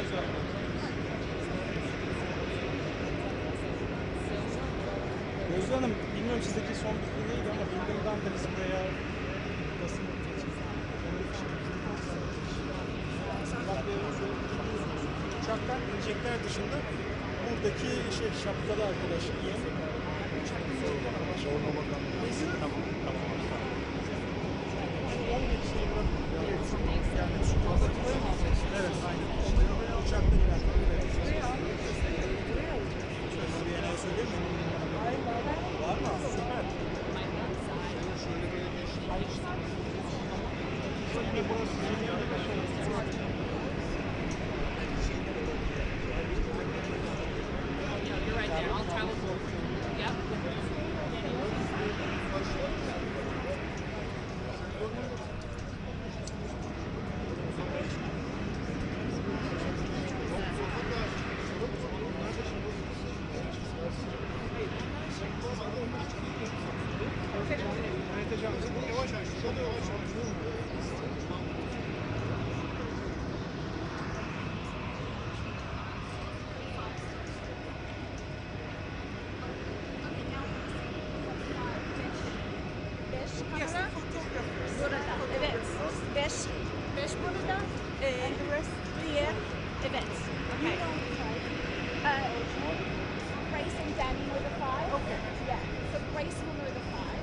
Gözde Hanım, bilmiyorum sizdeki son bilgi neydi ama bildiğimden de biz buraya basın uçaktan inecekler dışında buradaki şapkalı arkadaş iyi. Tamam. 17 şeyi bırakın. Yani şu fazlakileri mi alacaksın? Evet, aynen. Uçakta gidenler. Söylemeye söyleyeyim mi? Var mı? Süper. Yine burası You're right there. I'll travel through. Yep. Burada, evet. Beş burada. And the rest diğer, evet. Okay. Grace and Danny were the five. Okay. Yeah. So Grace will know the five.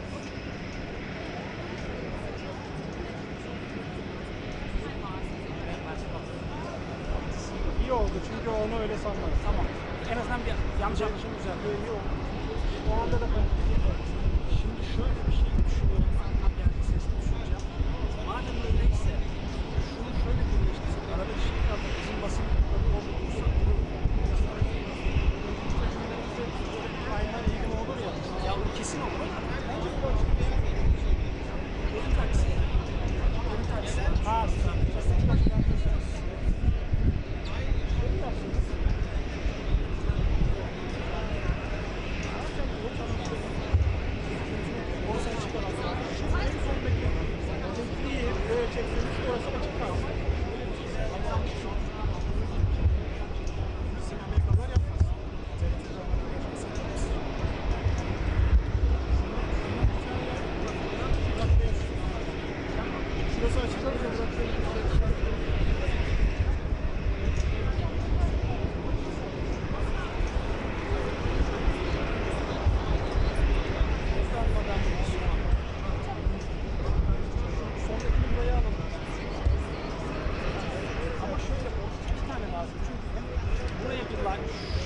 İyi oldu çünkü onu öyle sanmadım. Tamam. En azından bir yanlış anlaşılma düzeltiyor. İyi oldu. O anda da Şimdi şöyle bir şey düşünüyorum. Tam geldi sesli düşüneceğim. Madem öyleyse şunu şöyle birleştirsek. Arada bir şey kaldı. Bizim basın orada dursa aynen ilgili olur ya. ya kesin olur ama ölüm taksi. Ölüm taksi. Ha,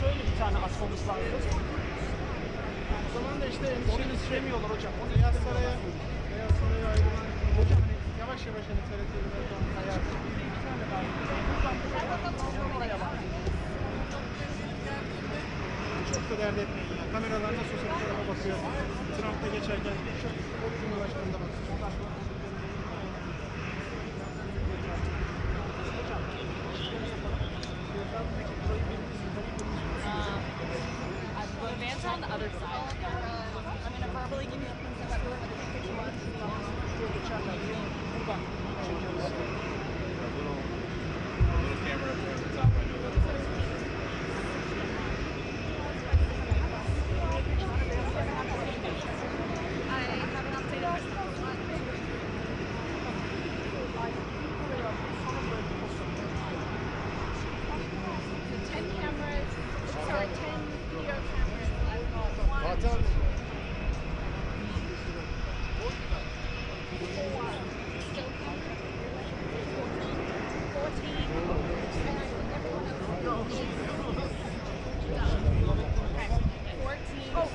şöyle bir tane asmamız lazım. o zaman da işte Onu istemiyorlar hocam. Onu Beyaz Saray'a ayrılan hocam hani yavaş yavaş hani TRT'ye biraz daha hayatı. Bir tane daha. oraya bak. Çok da dert etmeyin ya. Kameralar nasıl olsa bu tarafa bakıyor. Trump'ta geçerken Cumhurbaşkanı da bakıyor. The vans are on the other side. I'm going to verbally give you a princess tour, but I think Little camera up there at the top, I know that. I haven't updated the 10 cameras, sorry, 10 video cameras. One, still cameras. 14, and everyone else is done. Okay. 14, oh,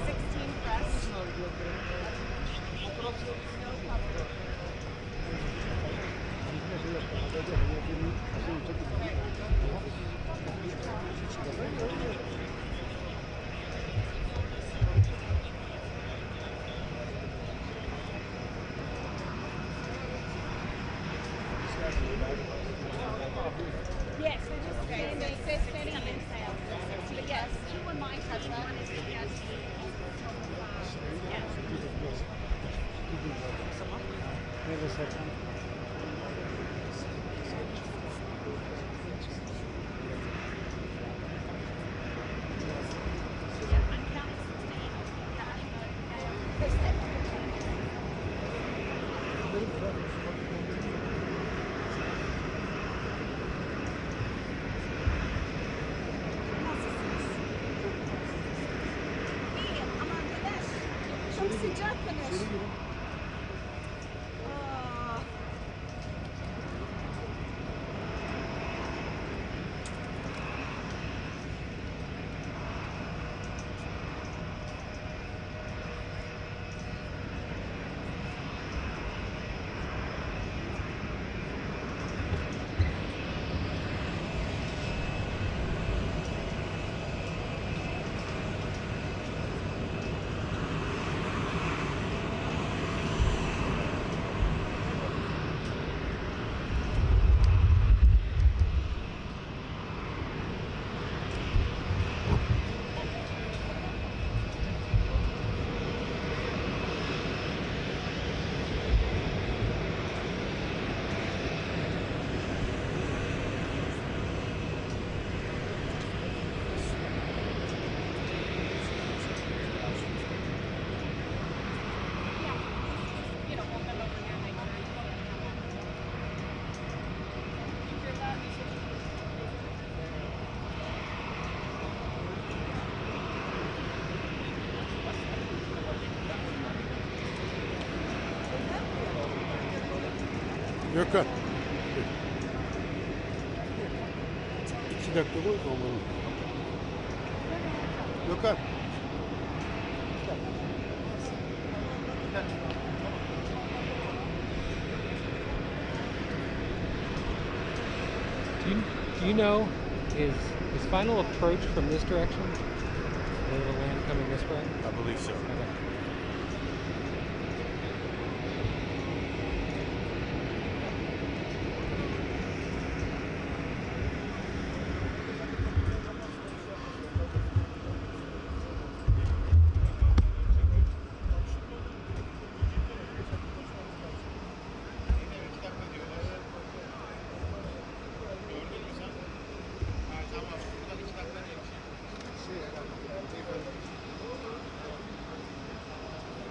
16 press. Yes, we're just standing in sales. But yes, two on my side, one is the yes. Nerede Serkan? Gökhan. 2 dakika bu olmalı. Gökhan. Do you know is final approach from this direction? Lay of the land coming this way? I believe so. Okay.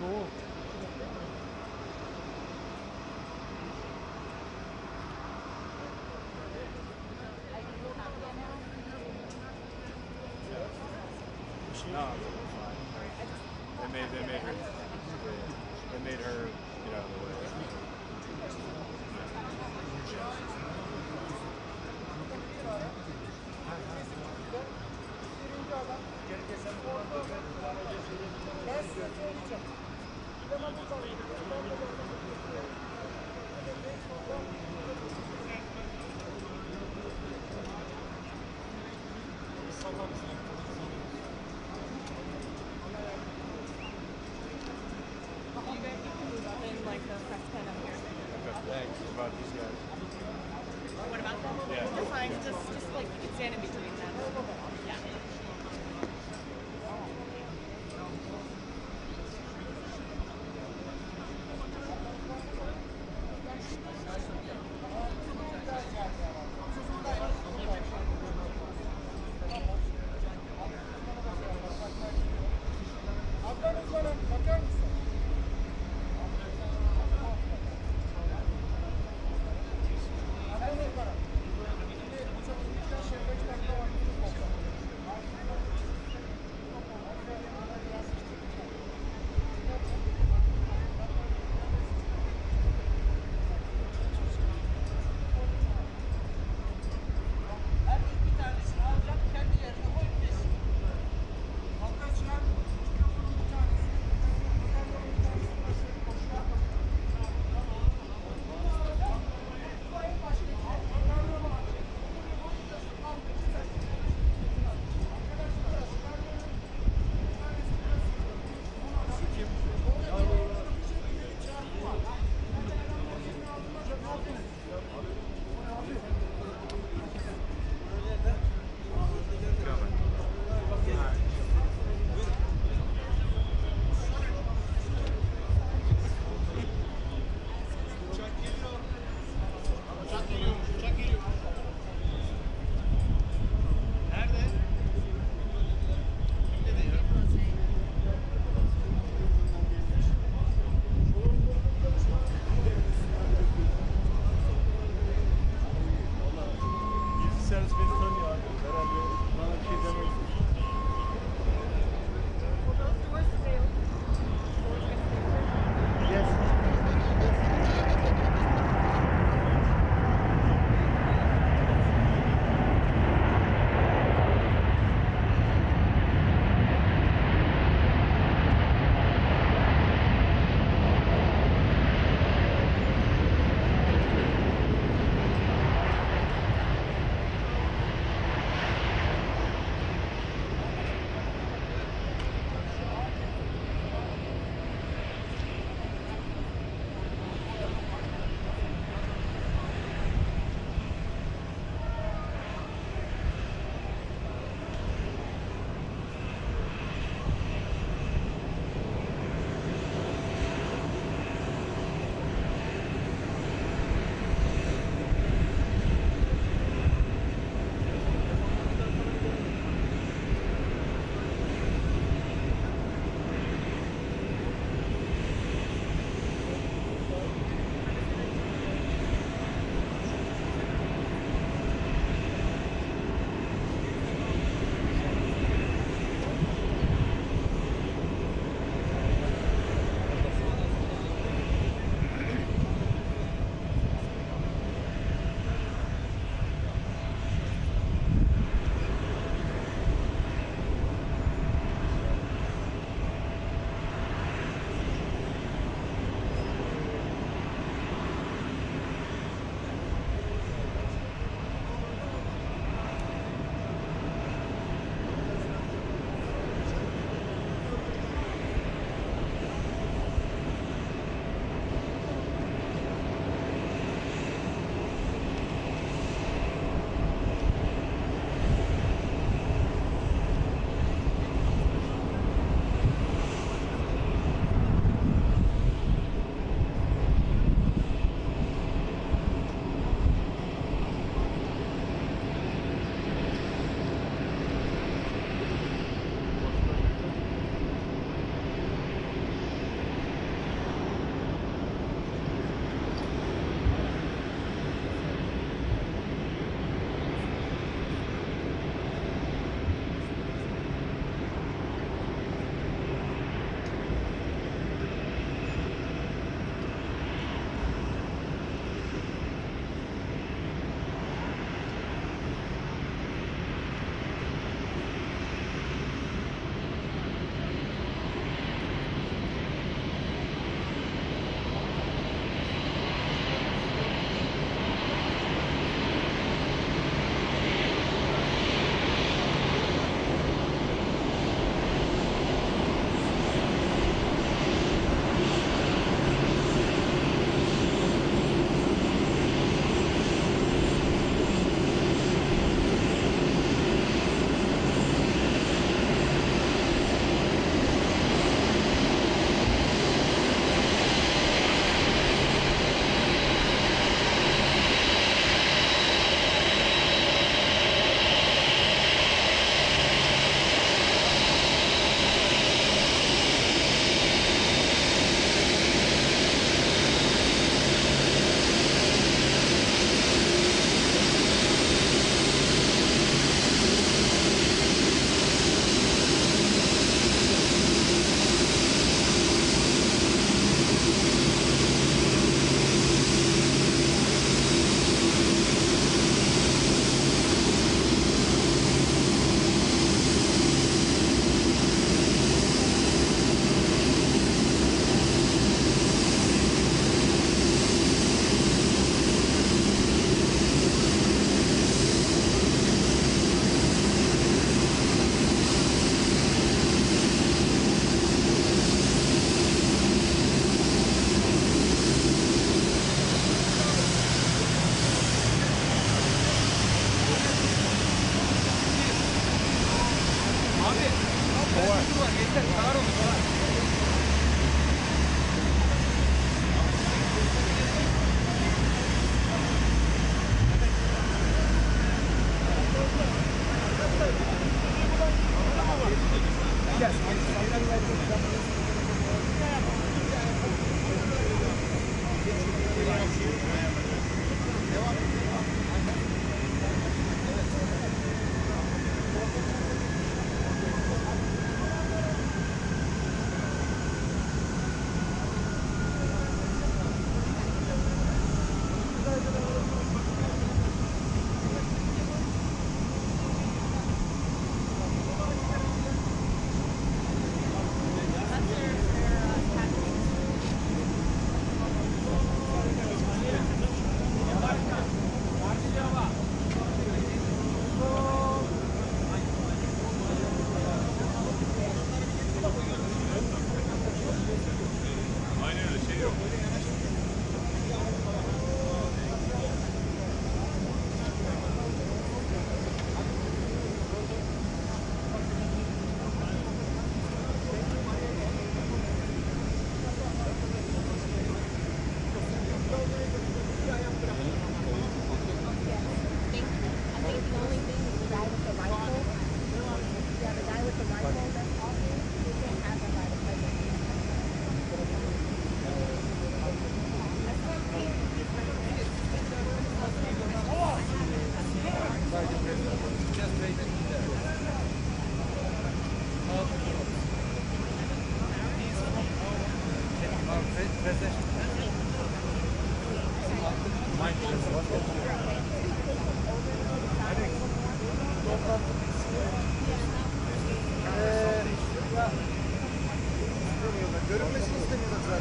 Cool. No, it's fine. They made her get out of the way. Thanks. What about these guys? What about them? Yeah. They're fine. Just like you can stand in between them. Yeah.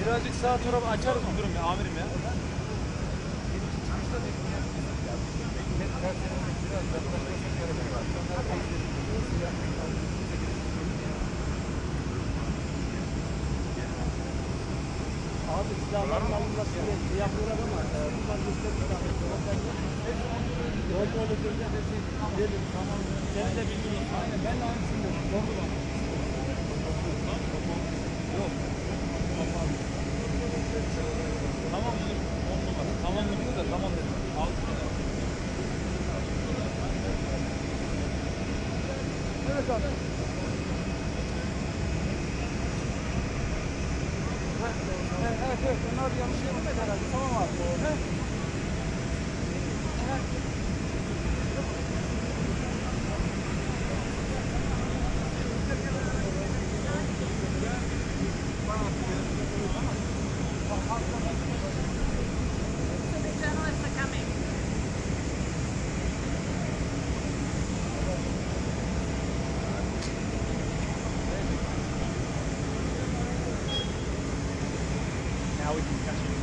Birazcık sağ tarafı açarız müdürüm ya, amirim ya. Abi silahların alınması yapıyorlar ama bunlar göstermiş abi. Yolda göreceğiz hepsini verin. Tamam. Seni de bilmiyorum. Aynen ben de aynısını diyorum. Doğru bak. Yok. Tamam müdür. 10 numara. Tamam müdür de tamam dedim. Al. Evet abi. Evet, onlar yanlış yapmadı herhalde. Tamam abi. So the journalists are coming. Now we can catch it.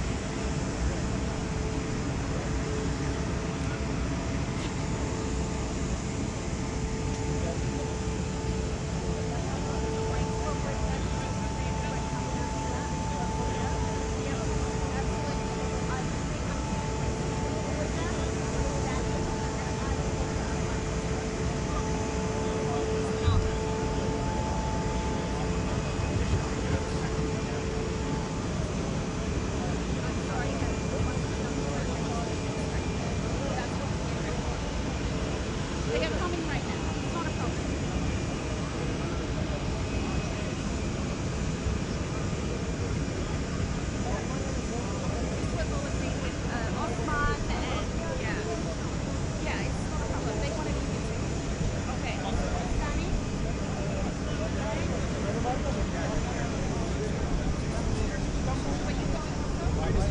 They are coming right now. It's not a problem. This was all agreed with Osman and yeah, it's not a problem. They wanted to use it. Okay. Danny?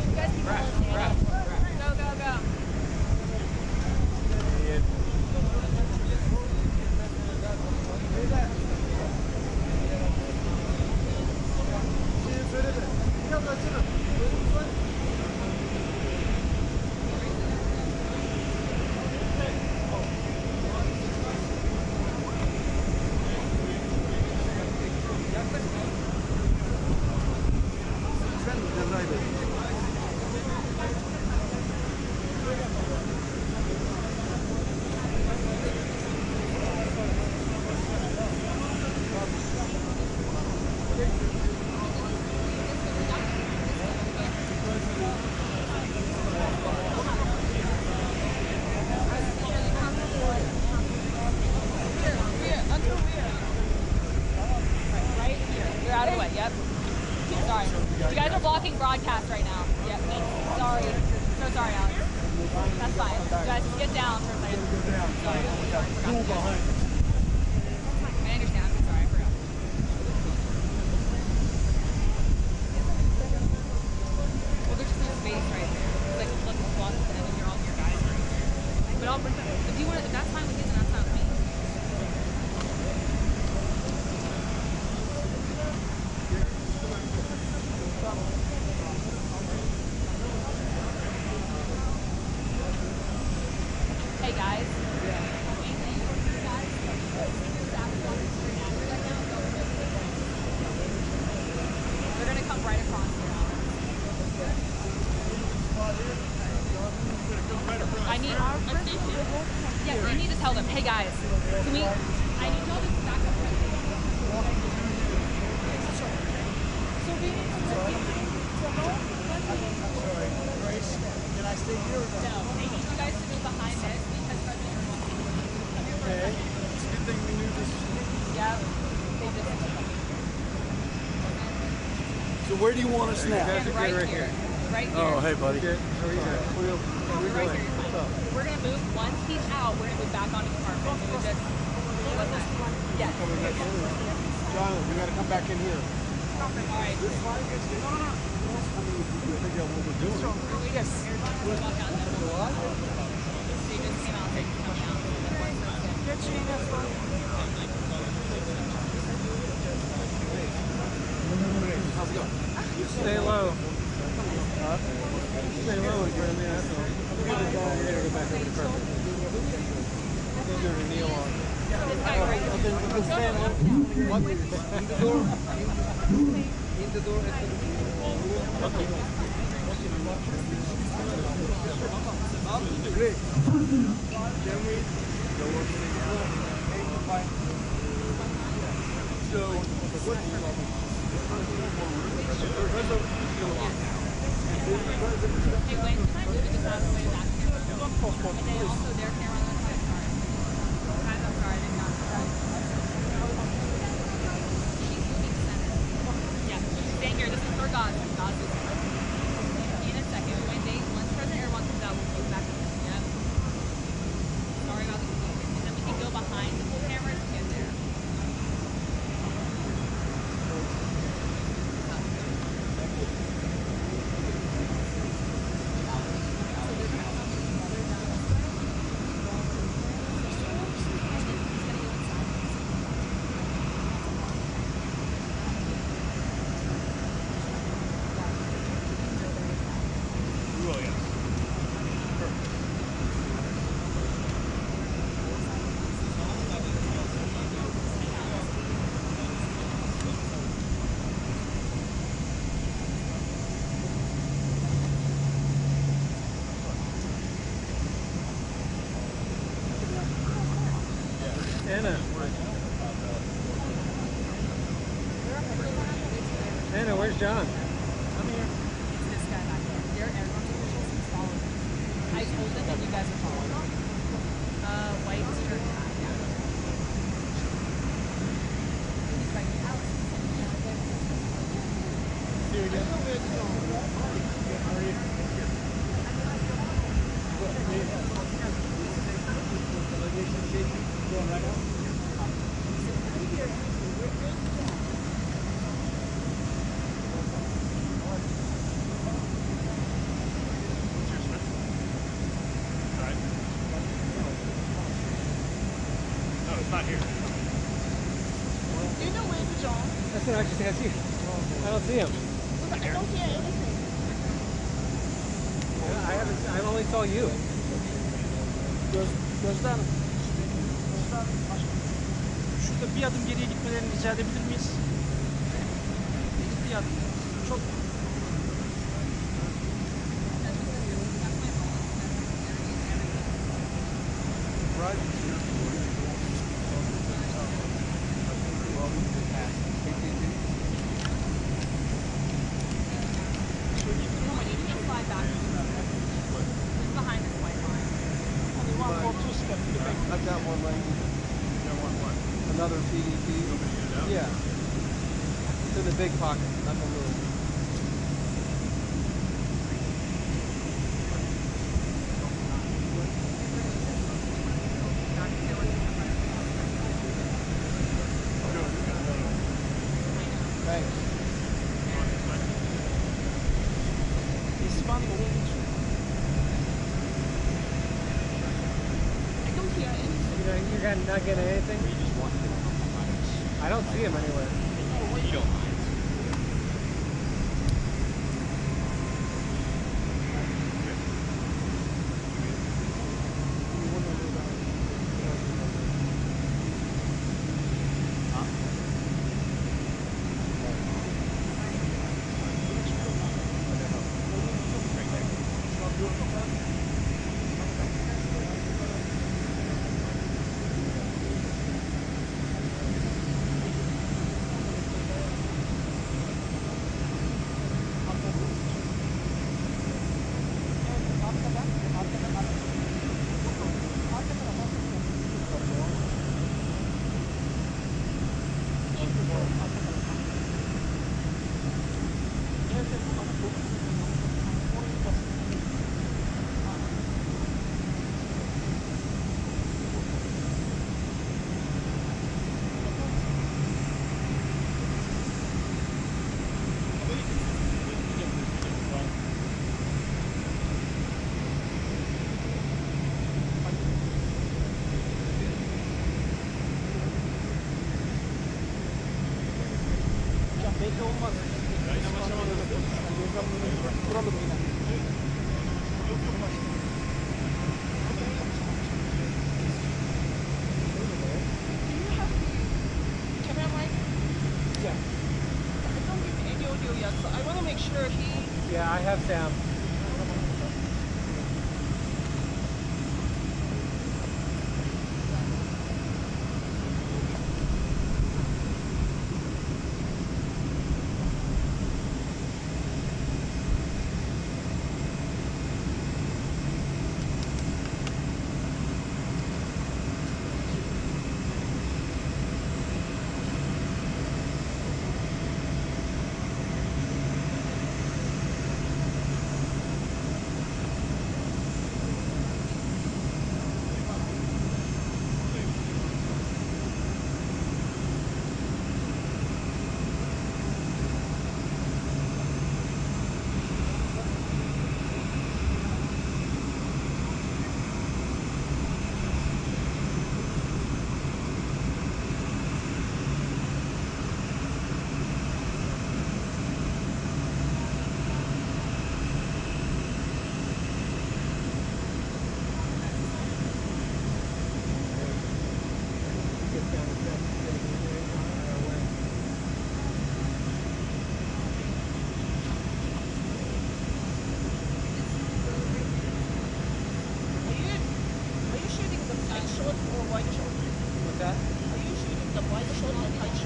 You guys keep going. Go, go, go. You're out of the way, yep. Sorry. You guys are blocking broadcast right now. Yep. Sorry. So sorry, Alex. That's fine. You guys just get down for a second. Sorry. I understand. I'm sorry. I forgot. Well, there's just no space right there. It's like let's block the end of all your guys right there. But I'll bring that. If you want to, if that's fine with you, then that's fine with me. Hey guys. They're gonna come right across here. I need our yeah, you need to tell them, hey guys, can we I need y'all to back up right here. So we need to Sorry, Grace, can I stay here or no, they need you guys to move behind this because President wants to come here for a Okay. second. It's a good thing we knew this. Yeah, they just So where do you want us now? guys are right right here. here. Right here. Oh, hey, buddy. Good. How are you guys? Right here. We're gonna move once he's out, we're gonna move back onto the carpet. So we just what's that? Yeah. John, we gotta come back in here. Alright. Figure out what we're doing. Yes. Walk out there. They just came out, they come down. Geç yine sor. Stay low. Stay low is where the asshole. Go back over to carpet. Easier to kneel on. This guy right here. In the door. Great. Can we go over So, Hey, Wayne, can I move it just out of the way of that camera? And then also their camera on the side. Sorry. Guys, I'm sorry, I didn't know. She's moving center. Yeah, she's staying here. This is for God. God is in a second. Once President Erdogan comes out, we'll move back to this. Yep. Sorry about the confusion. And then we can go behind the full camera to get there. Anna, where's John? I'm here. It's this guy back there. They're Erdogan's officials. He's following me. I told them that you guys are following me. White shirt. Yeah. He's right here. Here we go. How are you? Going right now? Not here. Do you know where's John? That's what I just asked you. I don't see him. I don't hear anything. I only saw you. Gözden şurada bir adım geriye gitmelerini rica edebilir miyiz? Bir adım. Çok Behind this white line. I've got one lane. Another PDP. Yeah. It's in the big pocket, not the little. Thanks. İspan oraya geçiyor. I don't hear anything. You're not getting anything? I don't see him anywhere. You don't mind.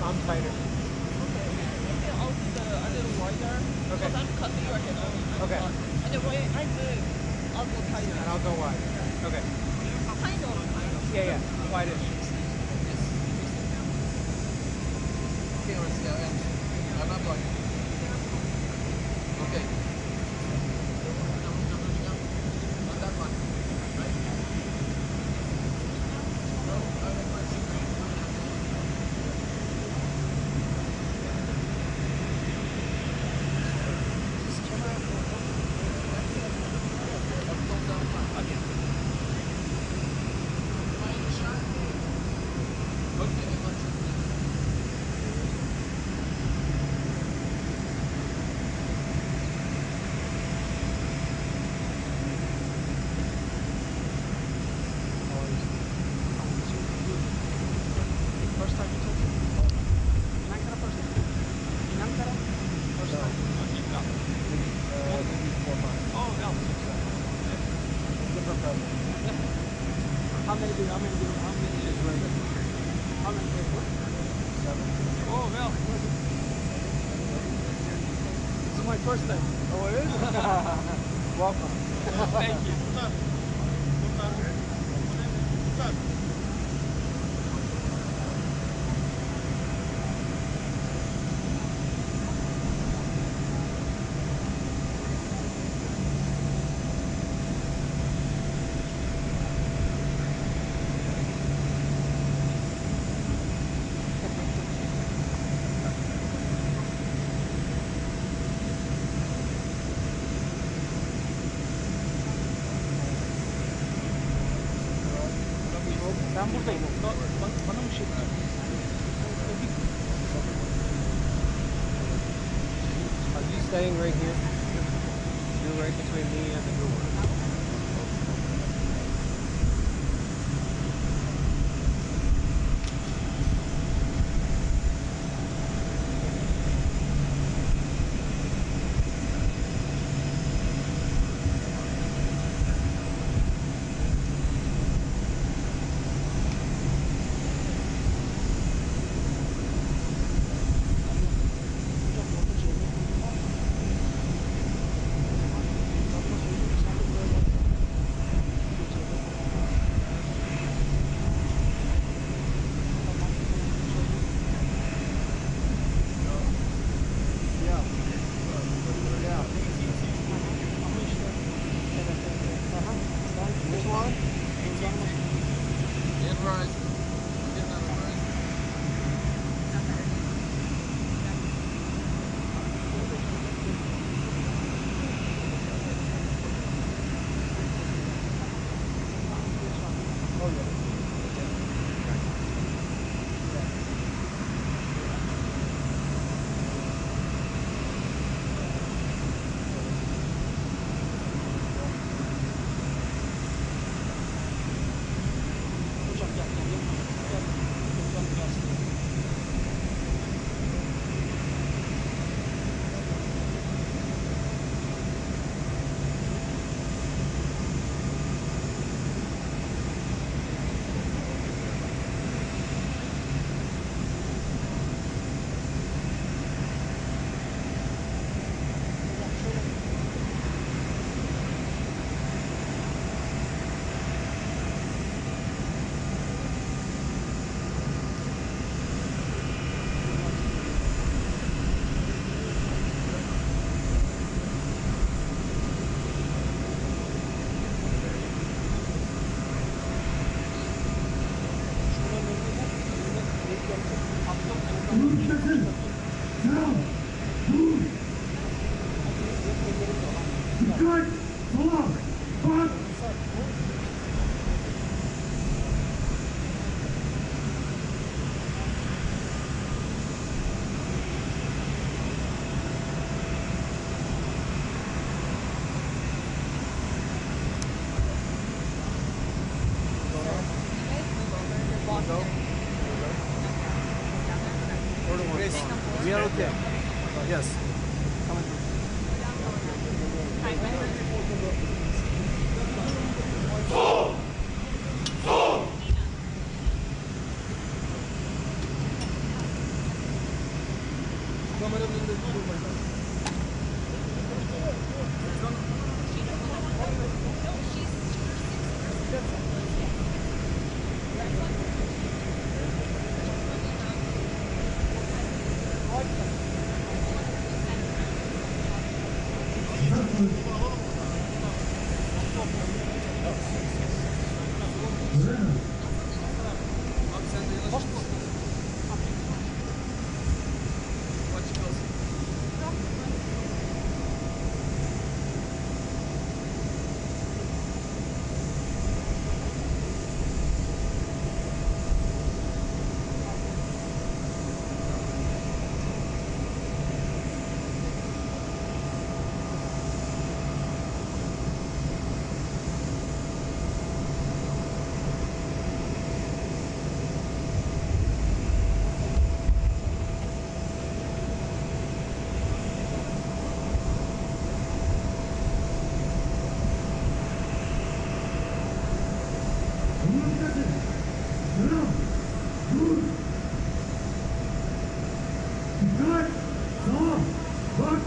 I'm tighter. Okay. Maybe I'll do the a little wider. Okay. Because I'm cutting your head off. Okay. And then when I move, I'll go tighter. And I'll go wide. Okay. Kind of. Yeah, wide-ish. Okay, Marcia, I'm not going. Okay. On that one, right? No, I like my secret. First time you took it? In Ankara first time? In Ankara? First time? Oh, yeah. Different president. How many days? How many days? How many days? How many days? 7. Oh, well. This is my first time. Oh, it is? Welcome. Thank you. Ben buradayım. Bana mı şey? Are you staying right here? You're right between me and the door. Which one? Inrise. Get that inrise. Oh, yeah. Hocam gel. Hocam gelsin. Dikkat! Sola! Bak! We are okay. Yes. Süpersin. Sıra. Dur. Dikkat. Sağa. Bak.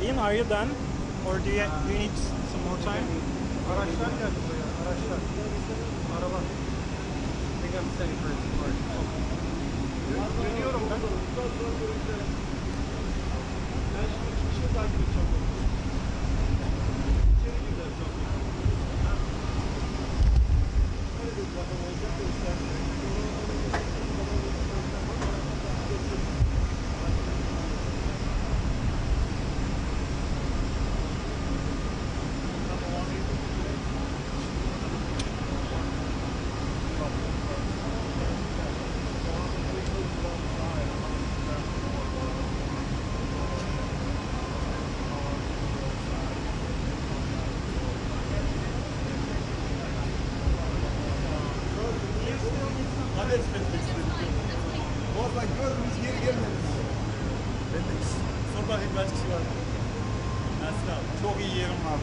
Ian, are you done? Or do you need some more time? Araçlar geldi buraya, araçlar. Araba. I think I'm setting for his part. Dönüyorum ben. Ben şimdi hiçbir şey takip edeceğim. İçeri gireceğiz zaten. Öyle bir zaten olacak da istersen. Oradan gördünüz geri gelmediniz. Ben de sonra kaç kişi var. Nasıl abi? Çok iyi yerim var.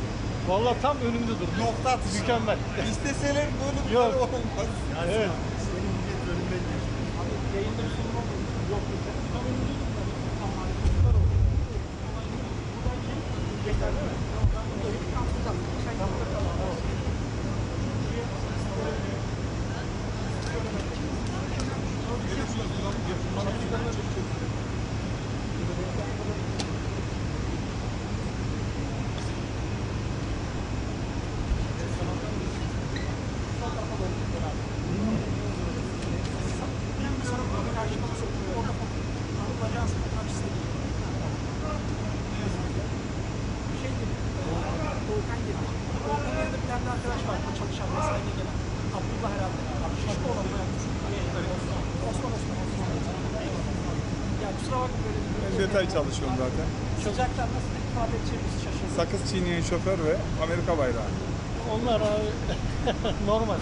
Vallahi tam önümde dur. Nokta atışı. Mükemmel. İsteseler böyle bir Yok. yer olmaz. Evet. Senin millet önünden geçti. Yayında bir sorun olmadı. Yok. Tam önümde dur. Tam harikasılar oldu. Buradan gelip geçer değil mi? Detay çalışıyorum zaten. Sıcaktan nasıl ifade edeceğimizi şaşırdım. Sakız çiğneyen şoför ve Amerika bayrağı. Onlar abi normal.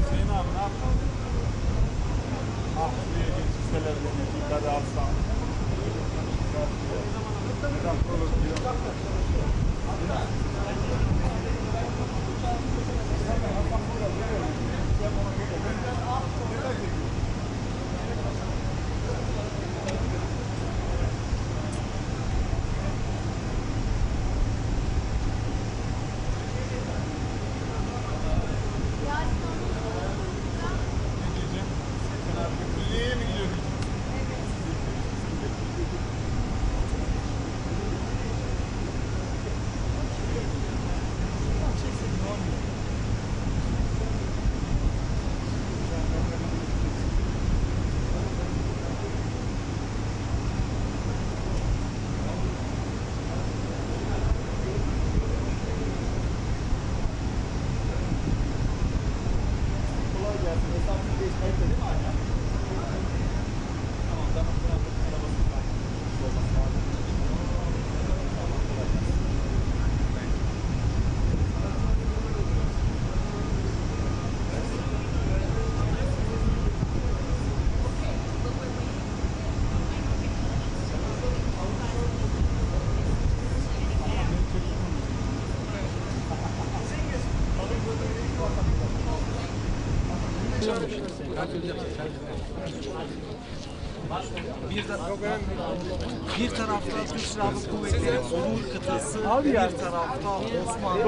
Hüseyin abi ne yaptın? Ah buraya geçirseler beni dikkat alsam. Kulliye mi gidiyordun? Kolay gelsin. Hesabını geçmek değil mi hala? Tamam, tamam. Arabasını bak. Olması lazım. Tamam, kolay gelsin. Bir tarafta Türk Silahlı Kuvvetleri Onur kıtası, bir tarafta Osmanlı.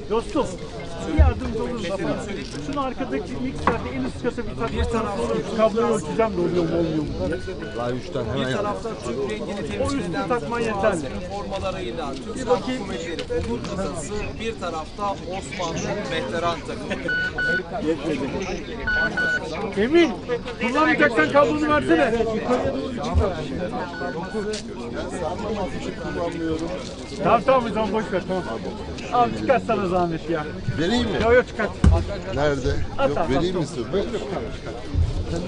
Dostum, bir yardımcı oluruz bana. Şunu arkadaki mikserde en üst kasa bir tane. Bir tarafta Kabloyu ölçeceğim de oluyor mu olmuyor mu diye. Bir tarafta Türk rengini temsil O üstü eden takman yeterli. formalarıyla Türk Silahlı Kuvvetleri Onur kıtası, bir tarafta Osmanlı veteran takımı. Emin, kullanmayacaksan kablonu versene. Tamam o zaman boş ver tamam. Abi çıkart sana zahmet ya. Vereyim mi? Yok çıkart. Nerede? At, Yok at, vereyim at. mi size? Yok tamam çıkart. Bir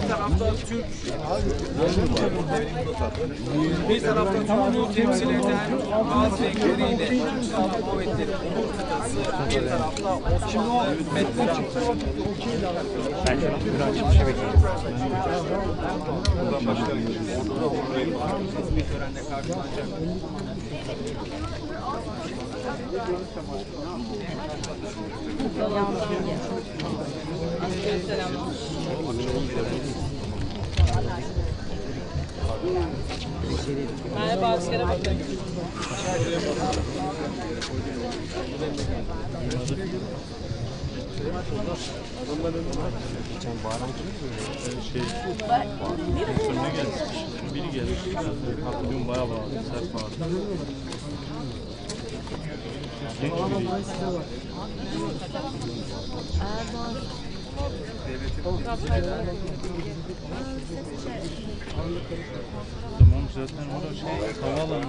tarafta Türk, bir tarafta Türk'ü temsil eden bazı renkleriyle Türk kuvvetleri kıtası, bir tarafta Osmanlı hükümetleri. Bence biraz bir şey bekliyorum. Buradan başlayalım. Bir törenle karşılanacak. Merhaba, askere bakın. Geçen bağıran önüne geldi. Biri geldi. Hatırlıyorum bayağı bağırdı. Sert bağırdı. Genç biriydi. Tamam zaten orada havaalanı.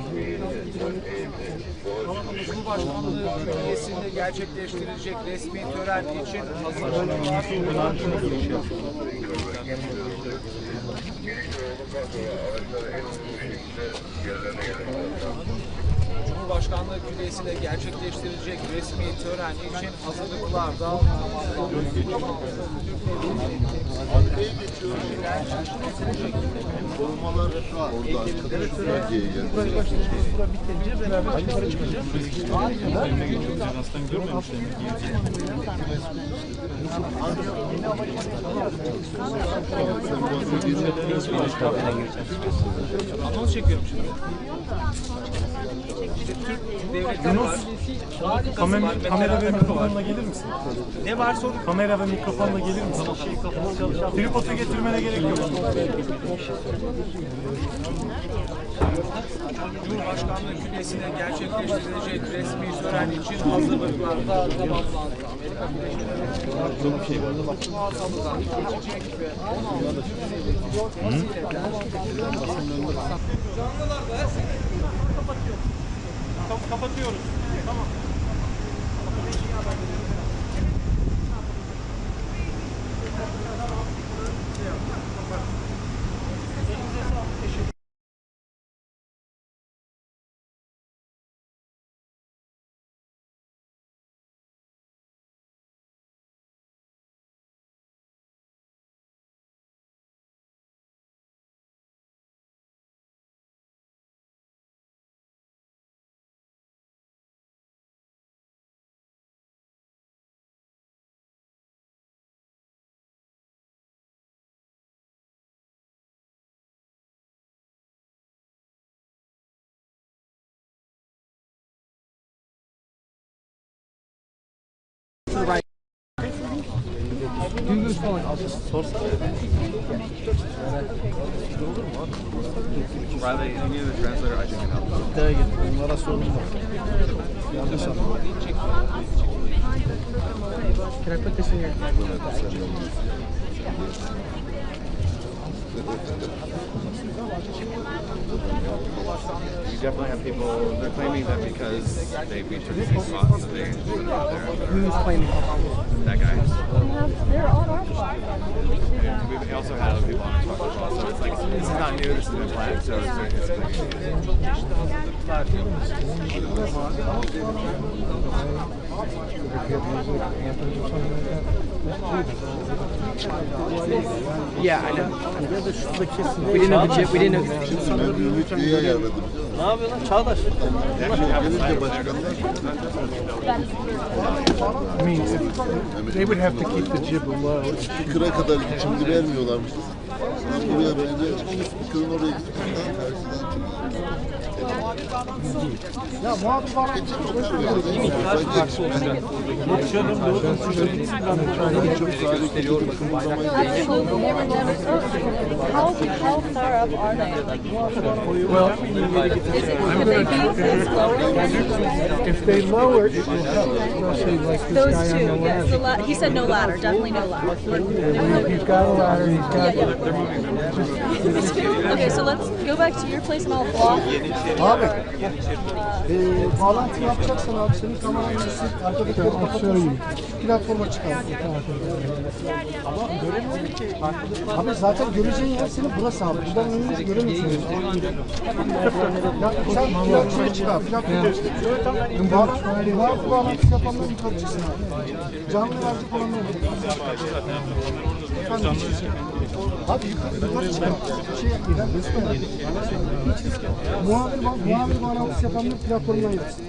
Cumhurbaşkanlığı bünyesinde gerçekleştirilecek resmi tören için hazırlanılan Cumhurbaşkanlığı Külliyesi'nde gerçekleştirilecek resmi tören için hazırlıklar da tamamlandı. Korumalar şu an orada arkadaşlar Türkiye'ye geldi. Sıra bitince beraber yukarı çıkacağız. Önüne geçiyoruz. Aslan görmemişler. Anons çekiyorum şimdi. İşte Türk devletleri var. Kamera ve mikrofonla gelir misin? Ne var sorun? Kamera ve mikrofonla gelir misin? Tripodu getirmene gerek yok. Cumhurbaşkanlığı Külliyesi'nde gerçekleştirilecek resmi tören için hazırlıklar da tamamlandı. Amerika Birleşik Devletleri muazzamlıktan geçecek ve Kapatıyoruz. Tamam. Riley, you need a translator, I can help. Bunlara sorun var. Yanlış anladım. Can I put this in your... You definitely have people, they're claiming that because they featured these spots that they put it out there. Who's claiming? That guy. They're on our side. And we also had other people on our spot as well, so it's like, this is not new, this has been planned, so Yeah, I know. We didn't know the chip. We didn't know. Ben Ümit Bey'e gelmedim. Ne yapıyor lan? Çağdaş. Gelince başkanlar I mean, they would have to keep the jib low. Speaker'a kadar şimdi vermiyorlarmış. Buraya bence Speaker'ın oraya gidip karşıdan Ya muhabbet var. How far up are they? Well, If they lower it, it will help. Especially like this those guy two, on the yes. ladder. He said no ladder, definitely no ladder. He's got a ladder. He's got. Okay, so let's go back to your place and I'll block. Abi, bağlantı yapacaksan abi senin kameranı arkadakileri kapatırsın. platforma çıkar. Ama göremiyorum ki. Abi zaten göreceğin yer senin burası abi. Buradan önünüzü göremiyorsun. Ya sen platforma çıkar. Platforma çıkar. Bu bağlantısı yapanlar yukarı çıksın abi. Canlı verecek olanlar abi yukarı çıkar. Muhabir bağlantısı yapanlar platformdan yapsın.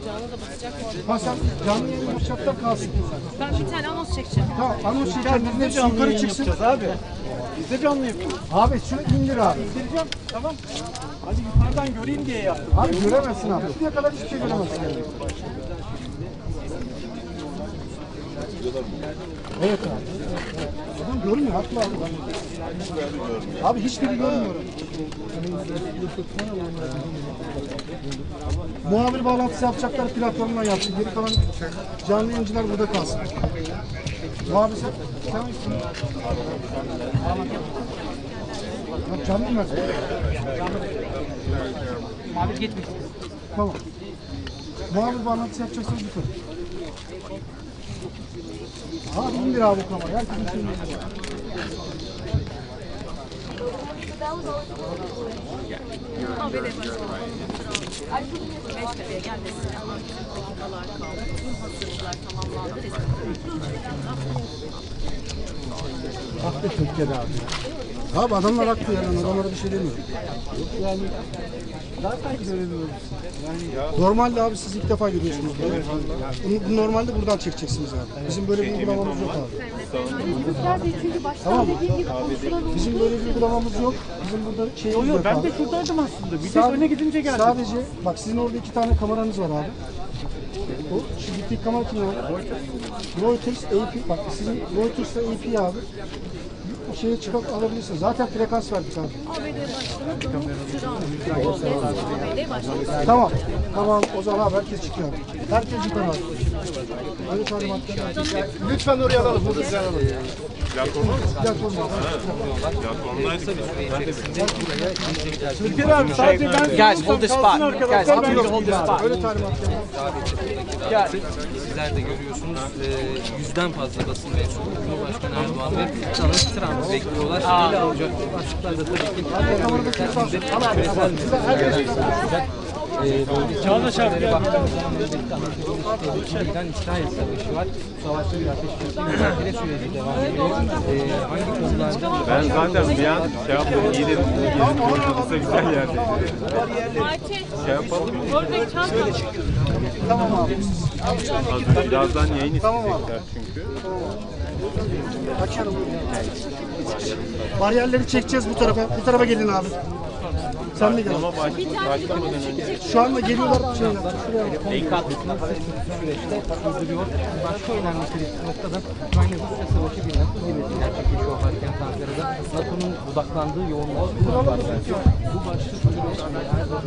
Canlı da basacak mı? Ha sen canlı yayın yapacaklar kalsın. Ben bir tane anons çekeceğim. Tamam anons çekenlerin hepsi yukarı çıksın. Abi. Biz de canlı yapıyoruz. Abi şunu indir abi. İndireceğim. Tamam. Hadi yukarıdan göreyim diye yaptım. Abi göremezsin abi. Şuraya kadar hiçbir şey göremezsin. Evet abi. Adam görmüyor. Haklı abi. Abi hiçbiri görmüyorum. Muhabir bağlantısı yapacaklar platformdan yapsın. Geri kalan canlı yayıncılar burada kalsın. Muhabir sen misin? Bak canlı mı versin? Muhabir gitmiş. Tamam. Muhabir bağlantısı yapacaksanız yukarı. Abi indir abi bu kamerayı. Herkesin şeyini indir. Beştepe'ye gelmesine dakikalar kaldı. Tüm hazırlıklar tamamlandı. Haklı Türkiye'de abi. Abi adamlar haklı yani. Adamlara bir şey demiyorum. Yani zaten göremiyoruz. Yani normalde abi siz ilk defa görüyorsunuz. Bunu normalde buradan çekeceksiniz abi. Bizim böyle bir uygulamamız yok abi. Tamam mı? Bizim böyle bir uygulamamız yok. Bizim burada şeyimiz yok Ben abi. de şuradaydım aslında. Bir tek öne gidince geldim. Sadece bak sizin orada 2 tane kameranız var abi. O şu gittiği kamera kim abi? Reuters AP. Bak sizin Reuters'la AP abi. Şeye çıkıp alabilirsiniz. Zaten frekans verdik abi. ABD başkanı. Tamam. Tamam. O zaman abi herkes çıkıyor. Herkes yukarı abi. Öyle talimatlar. Lütfen oraya alalım. Burada size alalım. Platforma mı? Platforma. Türker abi sadece ben Guys, hold the spot. Guys, ben you hold the spot. Öyle talimatlar. Sizler de görüyorsunuz, yüzden fazla basın mensubu Cumhurbaşkanı Erdoğan ve Donald Trump'ı bekliyorlar. Ele alacak başlıklar da tabii ki küresel Çağdaş abi İsrail savaşı var. Savaşta bir ateşkes süreci devam ediyor. Hangi konularda? Ben zaten bir an şey yaptım, iyi dedim. Kısa güzel yerde. Şey yapalım. Oradaki çanta. Tamam abi. Birazdan yayın isteyecekler çünkü. Açalım. Bariyerleri çekeceğiz bu tarafa. Bu tarafa gelin abi. Sen de gel. Şu anda geliyorlar. Enkatlıkla süreçte sürdürüyor. Başka önemli kritik noktada Ukrayna-Rusya savaşı bir nasıl zirvesi gerçekleşiyor başkent Ankara'da. NATO'nun odaklandığı yoğunluğu var. Bu başlık süreçte Arkadaşlar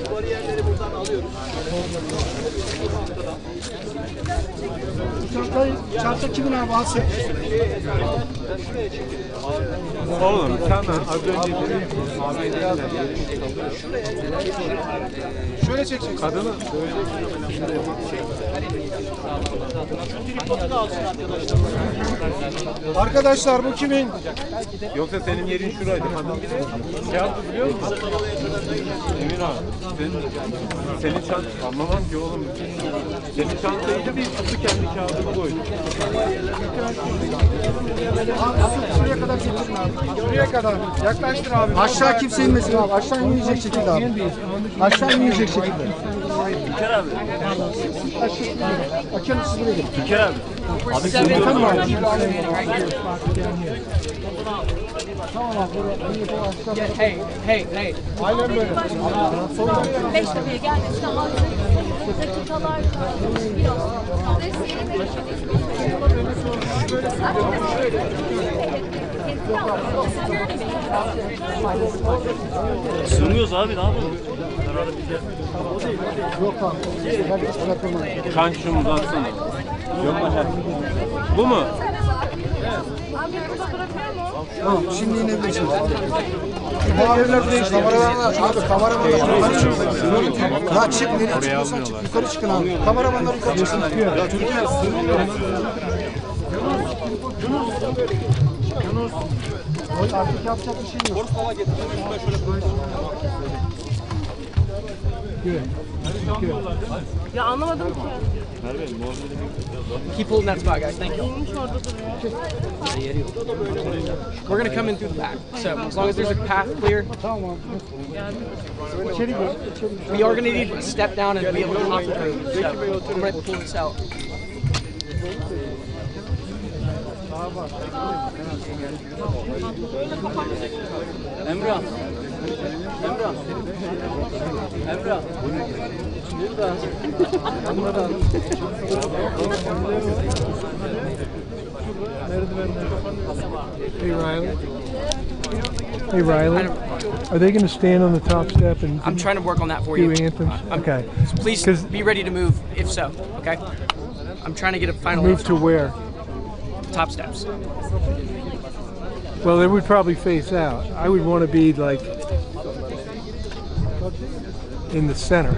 bu bariyerleri buradan alıyoruz. Çanta kimin abi? Alsın. Oğlum sen az önce Şöyle çekeceksin. kadını Arkadaşlar bu kimin? yoksa senin yerin şuraydı. Kadın bir de şey yaptı biliyor musun? Emin abi. Senin çant anlamam ki oğlum. Senin çantayı da bir tuttu kendi kağıdına koydu. Şuraya kadar çekeceksin abi. Şuraya kadar. Yaklaştır abi. Aşağı kimse inmesin abi. Aşağı inmeyecek şekilde abi. Aşağı inmeyecek şekilde. Türker abi. Açalım siz buraya gelin. Türker abi. Abi sen tamam abi. Tamam abi. Hey. Aynen böyle. Beştepe'ye gelmesine hazır. Dakikalar kaldı. Sığmıyoruz abi ne yapalım? Yok abi. Hadi bırakılmayın. Kanka şunu uzatsana. Yok mu? Bu mu? Tamam, şimdi inebilirsiniz. Bu yerler değişti. Kameramanlar yukarı çıkın. Ya çık, nereye çıkıyorsan çık. Yukarı çıkın abi. Kameramanlar yukarı çıksın. Ya çocuklar, artık yapacak bir şey yok. Ya anlamadım ki. Keep holding that spot, guys. Thank you. We're gonna come in through the back. So as long as there's a path clear, we are gonna need to step down and be able to hop through. So I'm gonna pull this out. Emrah. Emrah. Emrah. Hey Riley. Hey Riley. Are they going to stand on the top step and I'm trying to work on that for do you. anthems? Okay. Please be ready to move if so, okay? I'm trying to get a final Move to where? top steps. Well, they would probably face out. I would want to be like in the center.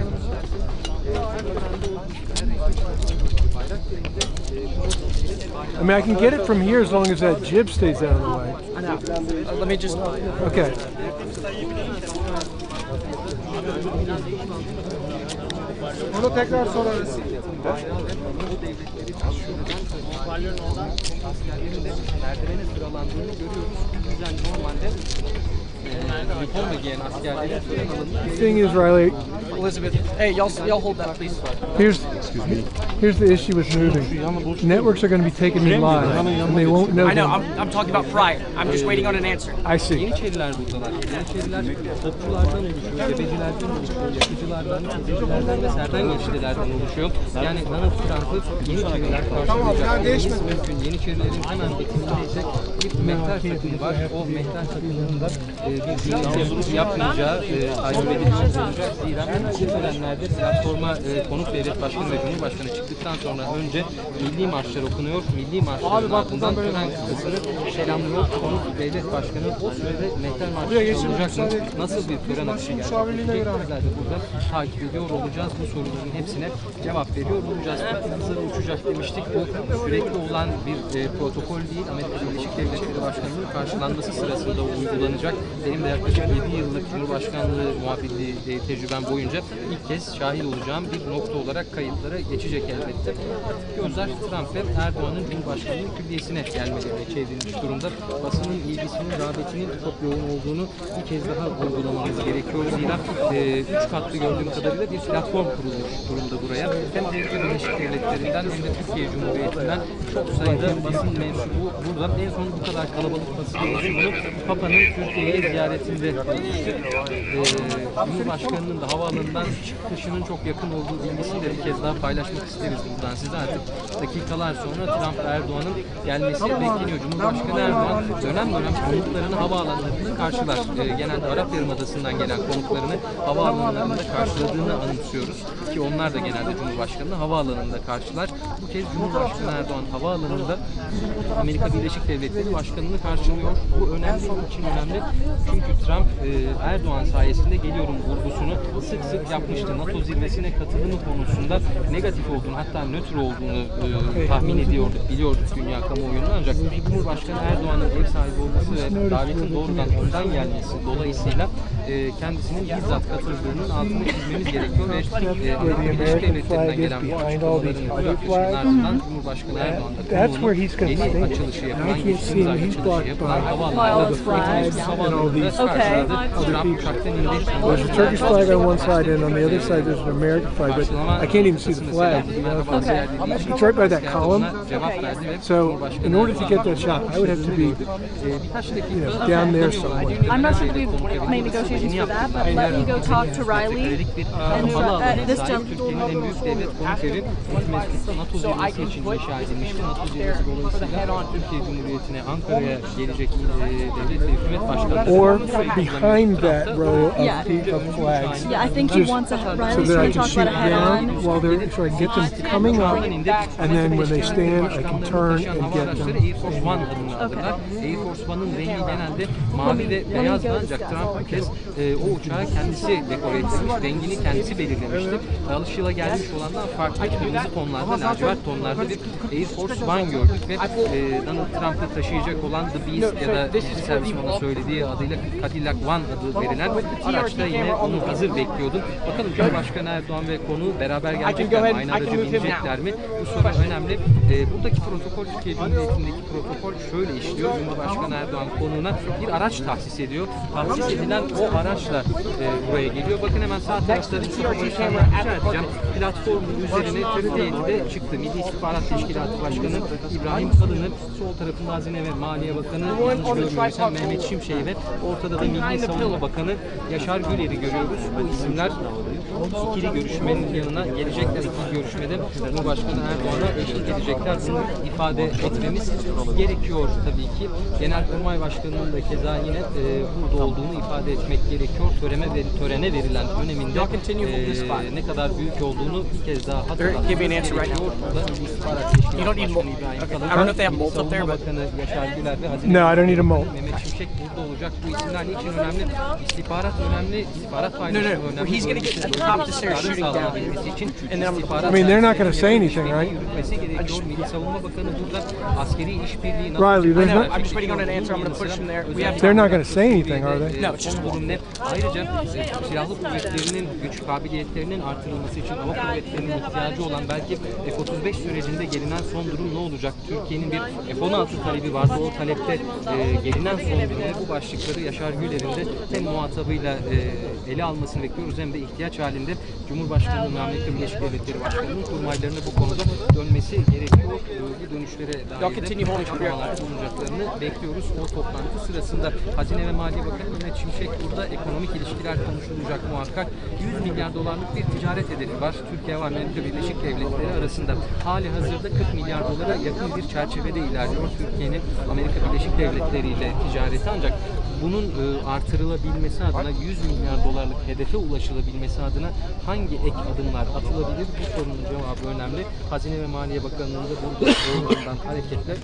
I mean, I can get it from here as long as that jib stays out of the way. I know. Let me just. Okay. Onu tekrar sorarız. Askerlerin de merdivene sıralandığını görüyoruz. Bizden normalde uniforma giyen askerlerin sıralandığı. The thing is, Riley. Elizabeth, hey, y'all hold that, please. Here's the issue with moving. Networks are going to be taking me live, and they won't know. I know. I'm talking about prior. I'm just waiting on an answer. I see. Yeniçeriler buradalar. Yeniçeriler topçulardan oluşuyor, tebecilerden oluşuyor, yakıcılardan, tezecilerden ve serden geçicilerden oluşuyor. Yani Donald Trump'ı Yeniçeriler karşılayacak. Mümkün. Yeniçerilerin hemen bitiminde ise bir mehter takımı var. O mehter takımının da bir Yeniçeri yapmayacağı takip edilecek olacak. Zira bu törenlerde platforma konuk devlet başkanı ve cumhurbaşkanı çıktıktan sonra önce milli marşlar okunuyor. Milli marşların ardından tören kıtasını selamlıyor. Konuk devlet başkanı o sürede mehter marşı olacak mı? Nasıl bir tören akışı gerçekleşecek? Bizler de burada takip ediyor olacağız. Bu soruların hepsine cevap veriyor olacağız. Hızları uçacak demiştik. Bu sürekli olan bir protokol değil. Amerika Birleşik Devletleri Başkanı'nın karşılanması sırasında uygulanacak. Benim de yaklaşık 7 yıllık Cumhurbaşkanlığı muhabirliği tecrübem boyunca ilk kez şahit olacağım bir nokta olarak kayıtlara geçecek elbette. Gözler Trump ve Erdoğan'ın Cumhurbaşkanlığı külliyesine gelmelerine çevrilmiş durumda. Basının ilgisinin, rağbetinin çok yoğun olduğunu bir kez daha vurgulamamız gerekiyor. Zira 3 katlı gördüğüm kadarıyla bir platform kurulmuş durumda buraya. Hem Amerika Birleşik Devletleri'nden hem de Türkiye Cumhuriyeti'nden çok sayıda basın mensubu burada. En son bu kadar kalabalık basın mensubunu Papa'nın Türkiye'ye ziyaretinde görmüştük. Cumhurbaşkanının da havaalanından çıkışının çok yakın olduğu bilgisini de bir kez daha paylaşmak isteriz buradan size. Artık dakikalar sonra Trump Erdoğan'ın gelmesi bekleniyor. Cumhurbaşkanı Erdoğan dönem dönem konuklarını havaalanlarında karşılar. Genelde Arap Yarımadası'ndan gelen konuklarını havaalanlarında karşıladığını anımsıyoruz. Ki onlar da genelde Cumhurbaşkanı'nı havaalanında karşılar. Bu kez Cumhurbaşkanı Erdoğan havaalanında Amerika Birleşik Devletleri Başkanı'nı karşılıyor. Bu önemli, için önemli. Çünkü Trump Erdoğan sayesinde geliyorum vurgusunu sık sık yapmıştı. NATO zirvesine katılımı konusunda negatif olduğunu, hatta nötr olduğunu tahmin ediyorduk, biliyorduk dünya kamuoyunda. Ancak Cumhurbaşkanı Erdoğan'ın ev sahibi olması ve davetin doğrudan ondan gelmesi dolayısıyla kendisinin bizzat katıldığının altını çizmemiz gerekiyor ve Amerika Birleşik Devletleri'nden gelen bu açıklamaların yaklaşımın ardından Cumhurbaşkanı Erdoğan'da yeni açılışı yapılan, geçtiğimiz ay açılışı yapılan havaalanında Trump uçaktan indi. There's a Turkish flag on one side and on the other side there's an American flag, but I can't even see the flag. It's right by that column. So in order to get that shot, I would have to be down there somewhere. I'm not sure if we've made negotiations questions for that, but let me go talk to Riley. And this Türkiye'nin en büyük devlet konukeri Mesut'ta NATO zirvesi için inşa edilmişti. NATO zirvesi dolayısıyla Türkiye Cumhuriyeti'ne Ankara'ya gelecek devlet ve hükümet başkanı. Or behind that row of flags. Yeah, I think he wants a Riley's so that I going to can talk shoot about a head-on. down while they're, so I can get them coming up, and then when they stand, I can turn and get them. Air Force One adını aldılar. Air Force One'ın rengi genelde mavi ve beyazdı ancak Trump bu kez o uçağı kendisi dekore etmiş, rengini kendisi belirlemişti. Alışıla gelmiş olandan farklı kırmızı tonlarda, lacivert tonlarda bir Air Force One gördük ve Donald Trump'ı taşıyacak olan The Beast ya da Serviceman'ın söylediği adıyla Cadillac One adı verilen araçta yine onu hazır bekliyordum. Bakalım Cumhurbaşkanı Erdoğan ve konuğu beraber gelecekler mi? Aynı araca binecekler mi? Bu soru önemli. Buradaki protokol, Türkiye Cumhuriyeti'ndeki protokol şöyle işliyor. Cumhurbaşkanı Erdoğan konuğuna bir araç tahsis ediyor. Tahsis edilen o araçla buraya geliyor. Bakın hemen sağ tarafta rica edeceğim. Platformun üzerine Türkiye'de çıktı. Milli İstihbarat Teşkilatı Başkanı İbrahim Kalın'ı, sol tarafında Hazine ve Maliye Bakanı Mehmet Şimşek'i ve ortada da Milli Savunma Bakanı Yaşar Güler'i görüyoruz. Bu isimler ikili görüşmenin yanına gelecekler. İkili görüşmede Cumhurbaşkanı Erdoğan'a eşlik edecekler. Bunu ifade etmemiz gerekiyor tabii ki. Genelkurmay Başkanı'nın da keza yine burada olduğunu ifade etmek gerekiyor. Törene verilen öneminde ne kadar büyük olduğunu bir kez daha hatırlatmak gerekiyor. Burada İstihbarat Teşkilatı Başkanı İbrahim Kalın, Savunma Bakanı Yaşar Güler ve Hazine Mehmet Şimşek burada olacak. Bu isimler niçin önemli? İstihbarat önemli, istihbarat paylaşımı önemli. He's going to get to the top to start shooting down. I mean, they're not going to say anything, right? Milli Savunma Bakanı burada askeri işbirliği Riley, there's not. I'm just waiting on an answer. I'm going to push from there. They're not going to say anything, are they? No, it's just ayrıca silahlı kuvvetlerinin güç kabiliyetlerinin artırılması için hava kuvvetlerinin ihtiyacı olan belki F-35 sürecinde gelinen son durum ne olacak? Türkiye'nin bir F-16 talebi vardı. O talepte gelinen son durum bu başlıkları Yaşar Güler'in de hem muhatabıyla ele almasını bekliyoruz hem de ihtiyaç halinde Cumhurbaşkanı'nın ve Amerika Birleşik Devletleri Başkanı'nın kurmaylarına bu konuda dönmesi gerekiyor. Bu dönüşlere dair de açıklamalarda bulunacaklarını bekliyoruz. O toplantı sırasında Hazine ve Maliye Bakanı Mehmet Şimşek burada ekonomik ilişkiler konuşulacak muhakkak. 100 milyar dolarlık bir ticaret hedefi var. Türkiye ve Amerika Birleşik Devletleri arasında. Hali hazırda 40 milyar dolara yakın bir çerçevede ilerliyor Türkiye'nin Amerika Birleşik Devletleri ile ticareti, ancak bunun artırılabilmesi adına 100 milyar dolarlık hedefe ulaşılabilmesi adına hangi ek adımlar atılabilir? Bu sorunun cevabı önemli. Hazine ve Maliye Bakanlığı'nda burada olduğundan hareketle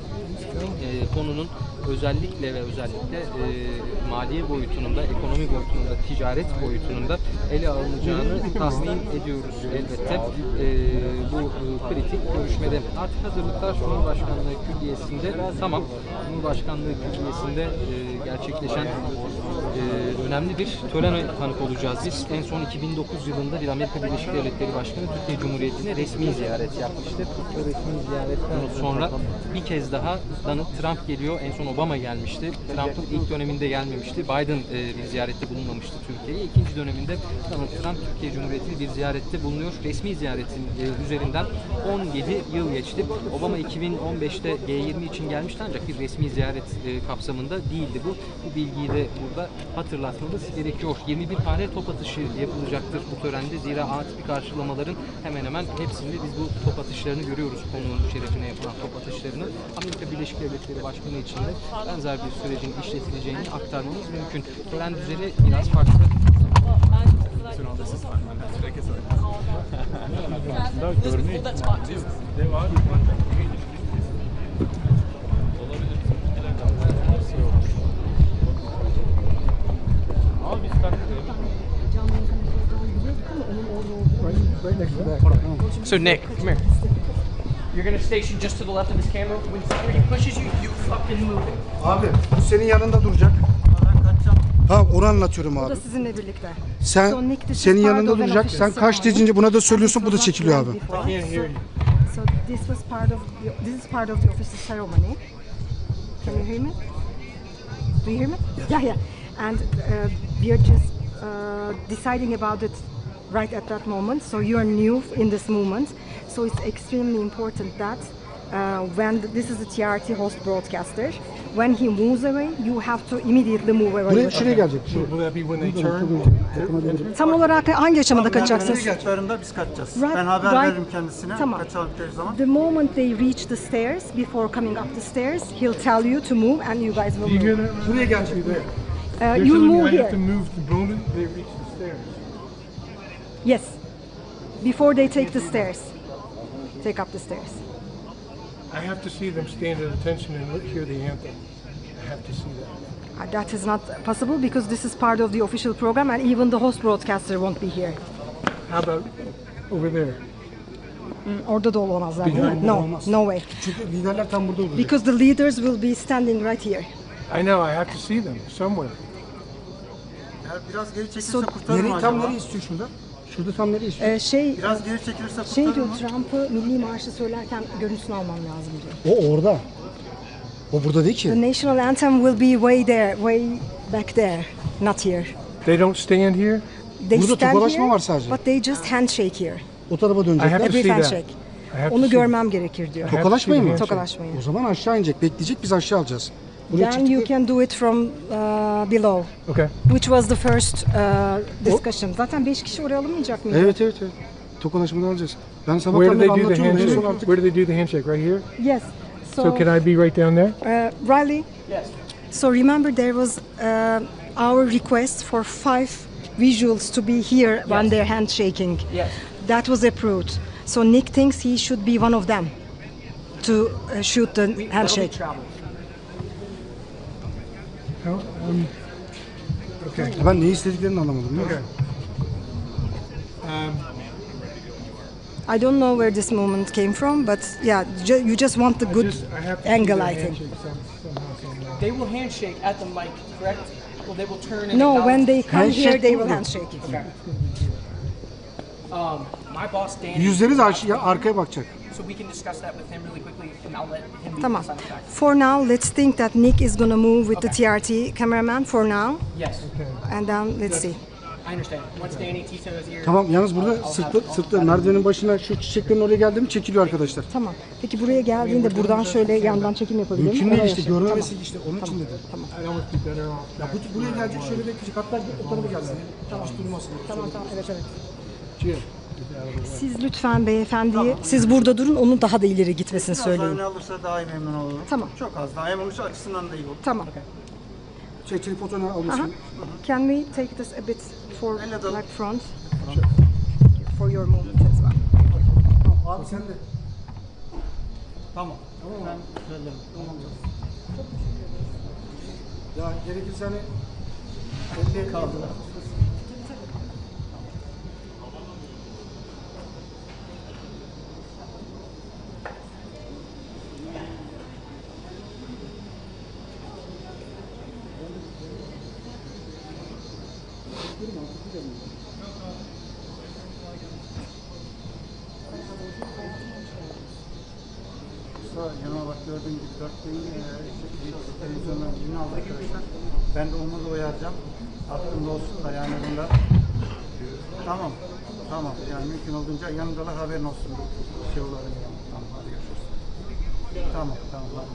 konunun özellikle maliye boyutunun da, ekonomi boyutunun da, ticaret boyutunun da ele alınacağını tahmin ediyoruz elbette. Bu kritik görüşmede artık hazırlıklar Cumhurbaşkanlığı Külliyesi'nde tamam. Cumhurbaşkanlığı Külliyesi'nde gerçekleşen önemli bir törene tanık olacağız biz. En son 2009 yılında bir Amerika Birleşik Devletleri Başkanı Türkiye Cumhuriyeti'ne resmi ziyaret yapmıştı. O resmi ziyaretten sonra bir kez daha Donald Trump geliyor. En son Obama gelmişti. Trump'ın ilk döneminde gelmemişti. Biden bir ziyarette bulunmamıştı Türkiye'ye. İkinci döneminde Donald Trump Türkiye Cumhuriyeti'ne bir ziyarette bulunuyor. Resmi ziyaretin üzerinden 17 yıl geçti. Obama 2015'te G20 için gelmişti ancak bir resmi ziyaret kapsamında değildi bu. Bu bilgiyi de burada hatırlatmamız gerekiyor. 21 tane top atışı yapılacaktır bu törende. Zira A tipi karşılamaların hemen hemen hepsinde biz bu top atışlarını görüyoruz. Konuğun şerefine yapılan top atışlarını. Amerika Birleşik Devletleri Başkanı için de benzer bir sürecin işletileceğini aktarmamız mümkün. Tören düzeni biraz farklı. So Nick, come here. You're gonna station just to the left of this camera. When security pushes you, you fucking move it. Abi bu senin yanında duracak. Ha onu anlatıyorum abi. Bu da sizinle birlikte. Sen senin yanında duracak. Sen kaç deyince buna da söylüyorsun, bu da çekiliyor abi. So this is part of the official ceremony. Can you hear me? Do you hear me? Yeah, yeah. And we are just deciding about it right at that moment. So you are new in this moment. So it's extremely important that when this is a TRT host broadcaster, when he moves away, you have to immediately move away. Buraya şuraya gelecek. Will that be when they turn? Tam olarak hangi aşamada kaçacaksınız? Geçtiklerinde biz kaçacağız. Right, Ben haber right. veririm kendisine. Tamam. Kaçaldıkları zaman. The moment they reach the stairs, before coming up the stairs, he'll tell you to move and you guys will You hear move. that? Buraya gelecek. They're You'll telling me move I have here. to move the moment they reach the stairs. Yes. Before they take the stairs. Take up the stairs. I have to see them stand at attention and hear the anthem. I have to see that. That is not possible because this is part of the official program and even the host broadcaster won't be here. How about over there? Orada da olamazlar değil mi? No, no way. Çünkü liderler tam burada olacak. Because the leaders will be standing right here. I know, I have to see them somewhere. Eğer biraz geri çekilirse So- kurtarır mı Nereye, tam acaba? nereye istiyor şurada? Şurada tam nereye istiyor? Biraz geri çekilirse kurtarır Şey diyor, mı? Trump'ı milli marşı söylerken görüntüsünü almam lazım diyor. O orada. O burada değil The ki. national anthem will be way there, way back there, not here. They don't stand here? They Burada stand tokalaşma here, var sadece. but they just handshake here. O tarafa I have dönecekler. to A brief see that. handshake. I have to Onu see görmem gerekir diyor. Tokalaşmayın mı? Tokalaşmayın. O zaman aşağı inecek. Bekleyecek, biz aşağı alacağız. Buraya Then you çıktık. can do it from below. Okay. Which was the first discussion. Zaten 5 kişi oraya alınmayacak mıydı? Evet. Tokalaşmadan alacağız. Ben Where sabahtan do beri they do the anlatıyorum. En son handshake? artık. Where do they do the handshake? Right here? Yes. So can I be right down there? Riley? Yes. So remember there was our request for 5 visuals to be here when they're handshaking. Yes. That was approved. So Nick thinks he should be one of them to shoot the That'll be handshake. travel. Okay. Ben ne istediklerini anlamadım. Değil mi? Okay. I don't know where this movement came from, but yeah, you just want the good I have to see angle, their I think. handshake somehow. They will handshake at the mic, correct? Well, they will turn and No, acknowledge- when they come Handshake here, they will burada. handshake. Okay. My boss Danny. Yüzleri de arkaya bakacak. So we can discuss that with him really quickly, and I'll let him be Tamam. the deciding factor. For now, let's think that Nick is gonna move with the TRT cameraman for now, Yes, and then let's see. I understand. Once Danny Tito is here. Tamam, yalnız burada I'll have- sırtlı merdivenin başına şu çiçeklerin oraya geldi mi çekiliyor arkadaşlar. Tamam. Peki buraya geldiğinde buradan şöyle yandan çekim yapabilir miyim? Mümkün değil Oraya işte, şey- görmemesi işte onun için dedim. Tamam. I almost be better off. Ya buraya gelecek, şöyle bekleyecek, hatta o tarafa gelsin. Hiç durmasın. Tamam, evet. Cheers. Siz lütfen beyefendiyi, siz burada durun, onun daha da ileri gitmesini Biraz söyleyin. öne alırsa daha iyi memnun olurum. Tamam. Çok az daha. Hem onun açısından da iyi olur. Tamam. Tripodunu Aha. almışsın. Can we take this a bit for Elle de- like front? For your movement as well. Abi sen de. Tamam. Ben söylerim. Ya gerekirse hani elle kaldı. Yanıma bak gördüğün gibi 4000 televizyondan ürün aldı arkadaşlar. Ben de onu da uyaracağım. Aklımda olsun da yani bunda. Tamam. Tamam. Yani mümkün olduğunca yanımdalar, haberin olsun. Şey olalım yani. Tamam, hadi görüşürüz. Tamam. Hadi.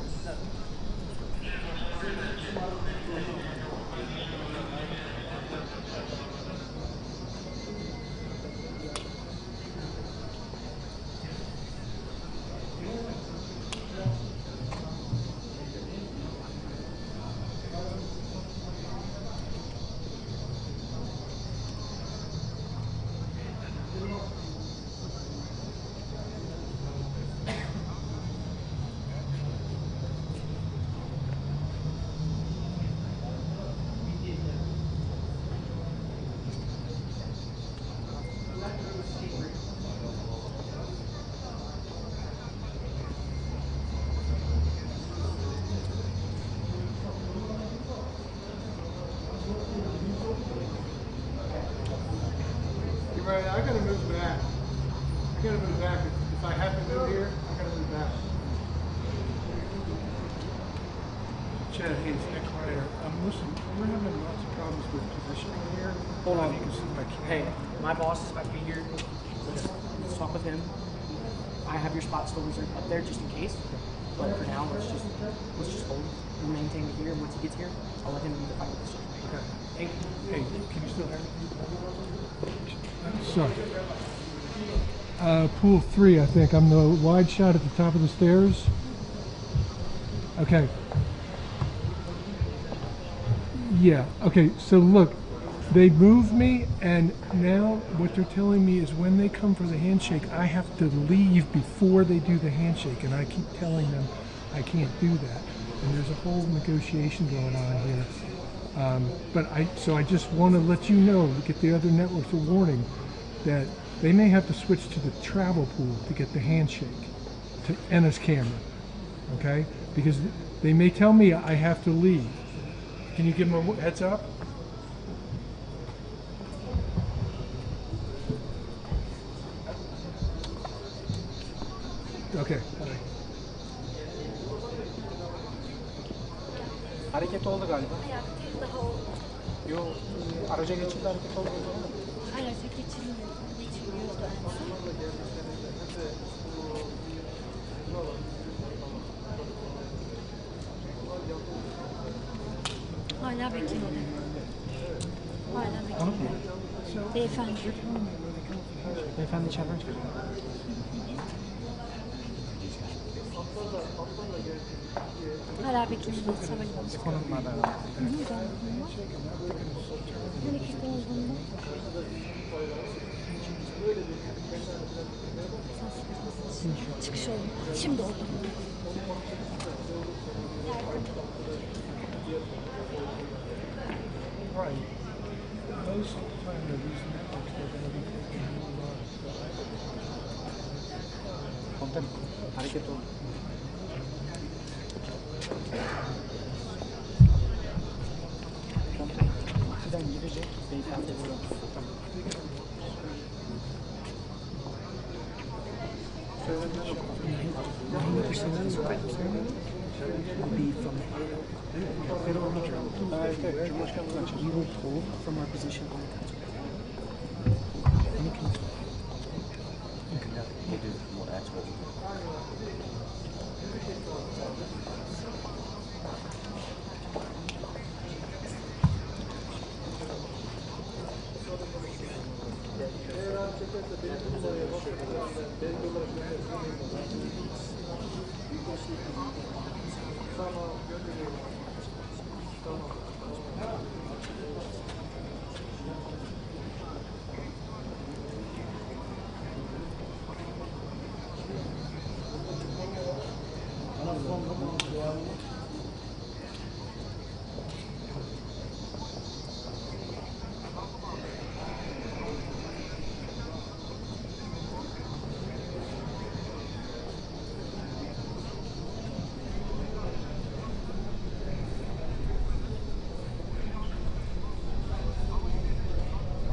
You're right, I gotta move back. I gotta move back. If I have to move here, I gotta move back. Chad Hayes, Equator. Listen, we're having lots of problems with positioning here. Hold on. You can see my key. Hey, my boss is about to be here. Let's talk with him. I have your spot still reserved up there just in case. But for now, let's just hold and maintain it here. And once he gets here, I'll let him be the final decision. Okay. Hey, can you still hear me? So, pool 3, I think. I'm the wide shot at the top of the stairs. Okay. Yeah, okay, so look, they moved me, and now what they're telling me is when they come for the handshake, I have to leave before they do the handshake, and I keep telling them I can't do that. And there's a whole negotiation going on here. So I just want to let you know, get the other networks a warning, that they may have to switch to the travel pool to get the handshake to Enna's camera, okay? Because they may tell me I have to leave. Can you give them a heads up? Okay. Hareket oldu galiba. Yok, araca geçildi, hareket oldu. Araca geçilmiyordu Hala beklemedi. Hala beklemedi. Beyefendi. Beyefendi içeriden çıkacak. Hala beklemedi. Konumlarda. Çıkış oldu. Şimdi oldu. Right. Most of the time, these networks, they're going to be taking a lot. Komutanım, hareket oldu. Komutanım, sizden girecek. Beyefendi burada. Be from Federal Major. We were told from our position on the council.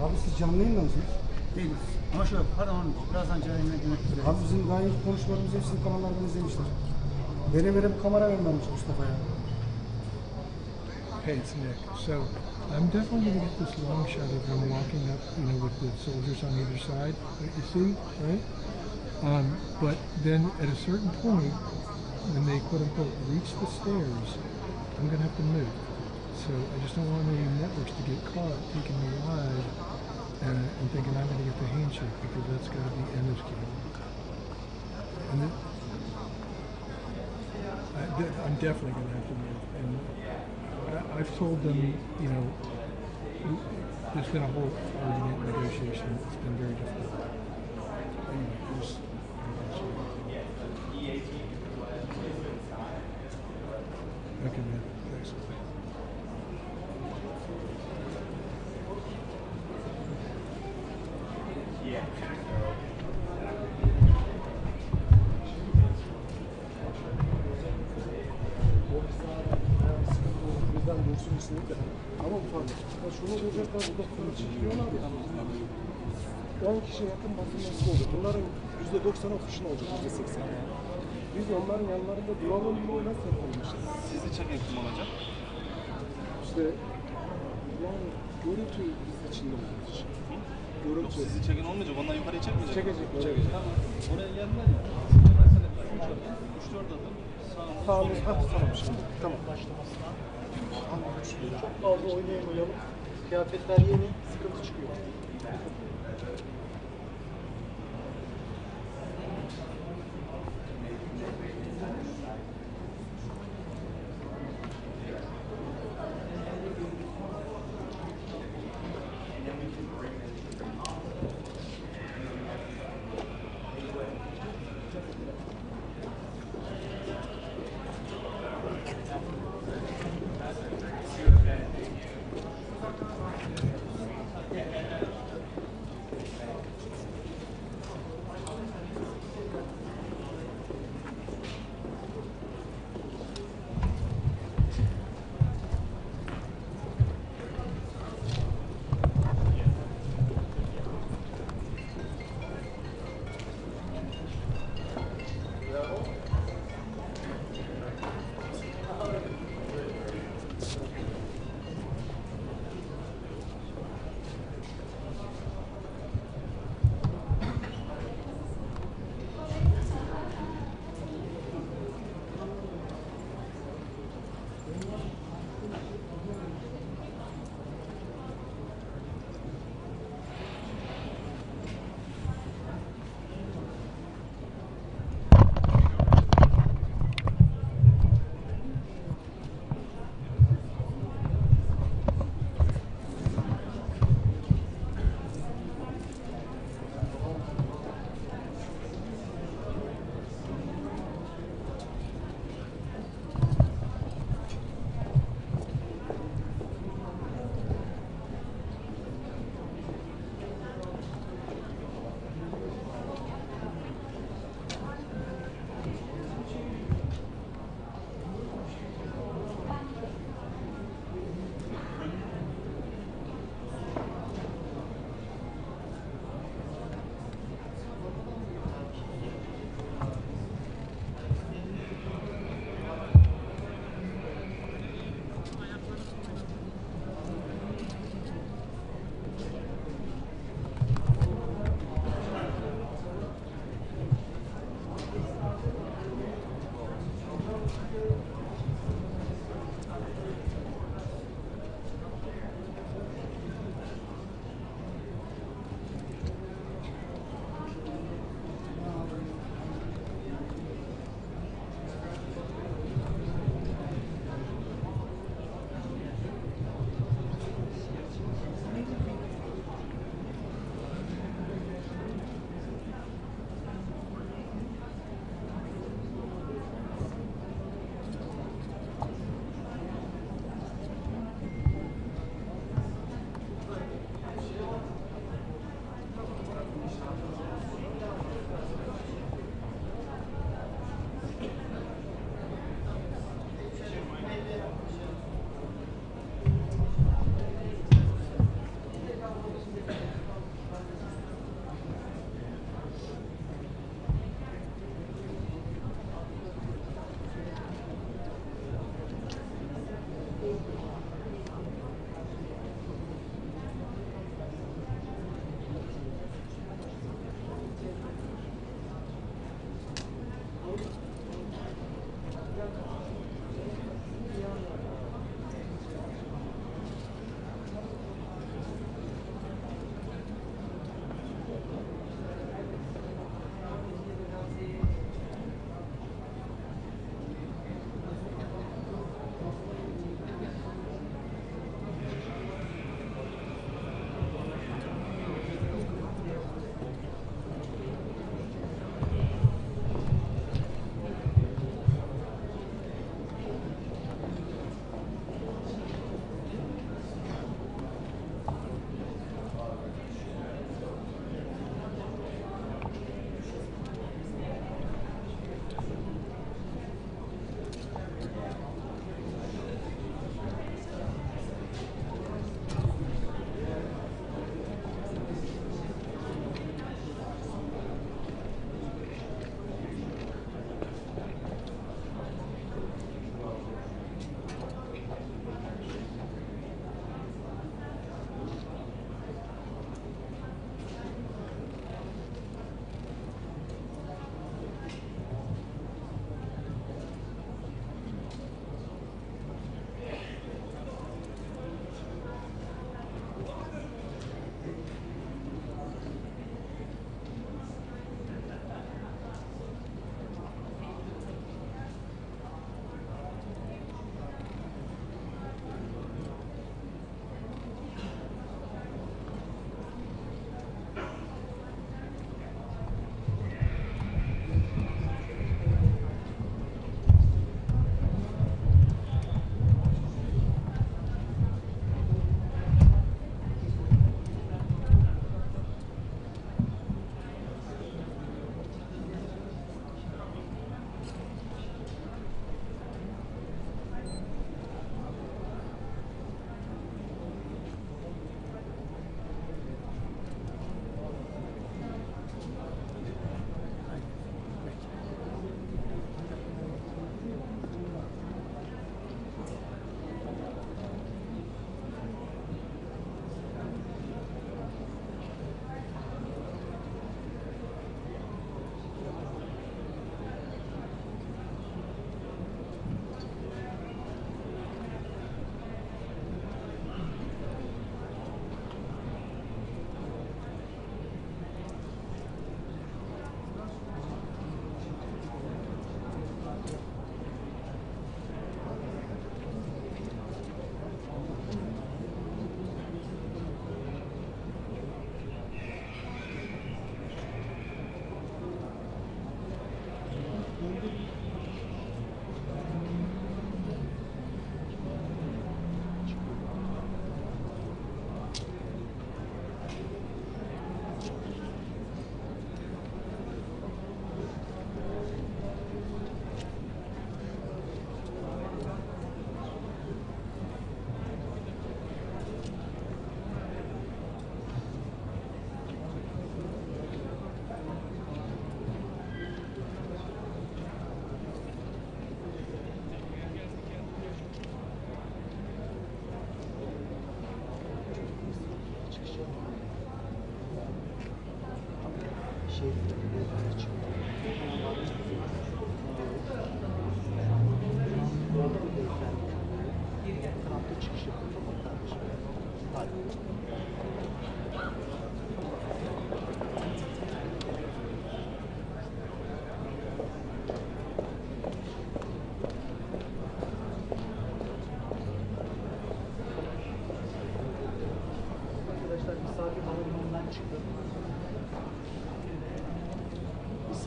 Abi siz canlı yayında mısınız? Değiliz. Ama şöyle, pardon, birazdan canlı yayına girmek üzere. Abi bizim daha önce konuşmalarımızı hepsini kanallardan izlemişler. Vere bir kamera vermemiş Mustafa'ya. Hey, it's Nick. So I'm definitely going to get this long shot of them walking up, with the soldiers on either side, that you see, right? But then at a certain point, when they quote-unquote reach the stairs, I'm going to have to move. So I just don't want any networks to get caught taking me live and thinking I'm going to get the handshake, because that's got to be Enna's camera. And I'm definitely going to have to move. And I've told them, there's been a whole argument, negotiation. It's been very difficult. Anyway, okay, man. Thanks. Ama ufak. Şunu görecekler, burada kuru çekiyorlar ya. 10 kişiye yakın basın mensubu oldu. Bunların %90'ı ofişin olacak, %80'i. Biz onların yanlarında duralım mı, nasıl yapalım? Sizi çeken kim olacak? İşte yani görüntü biz içinde olacak. Yok, sizi çeken olmayacak, ondan yukarıya çekmeyecek. Çekecek. Tamam. Oraya geldiler ya. 3-4 adım. Sağımız, tamam şimdi. Tamam. Çok fazla oynayamayalım. Kıyafetler yeni, sıkıntı çıkıyor.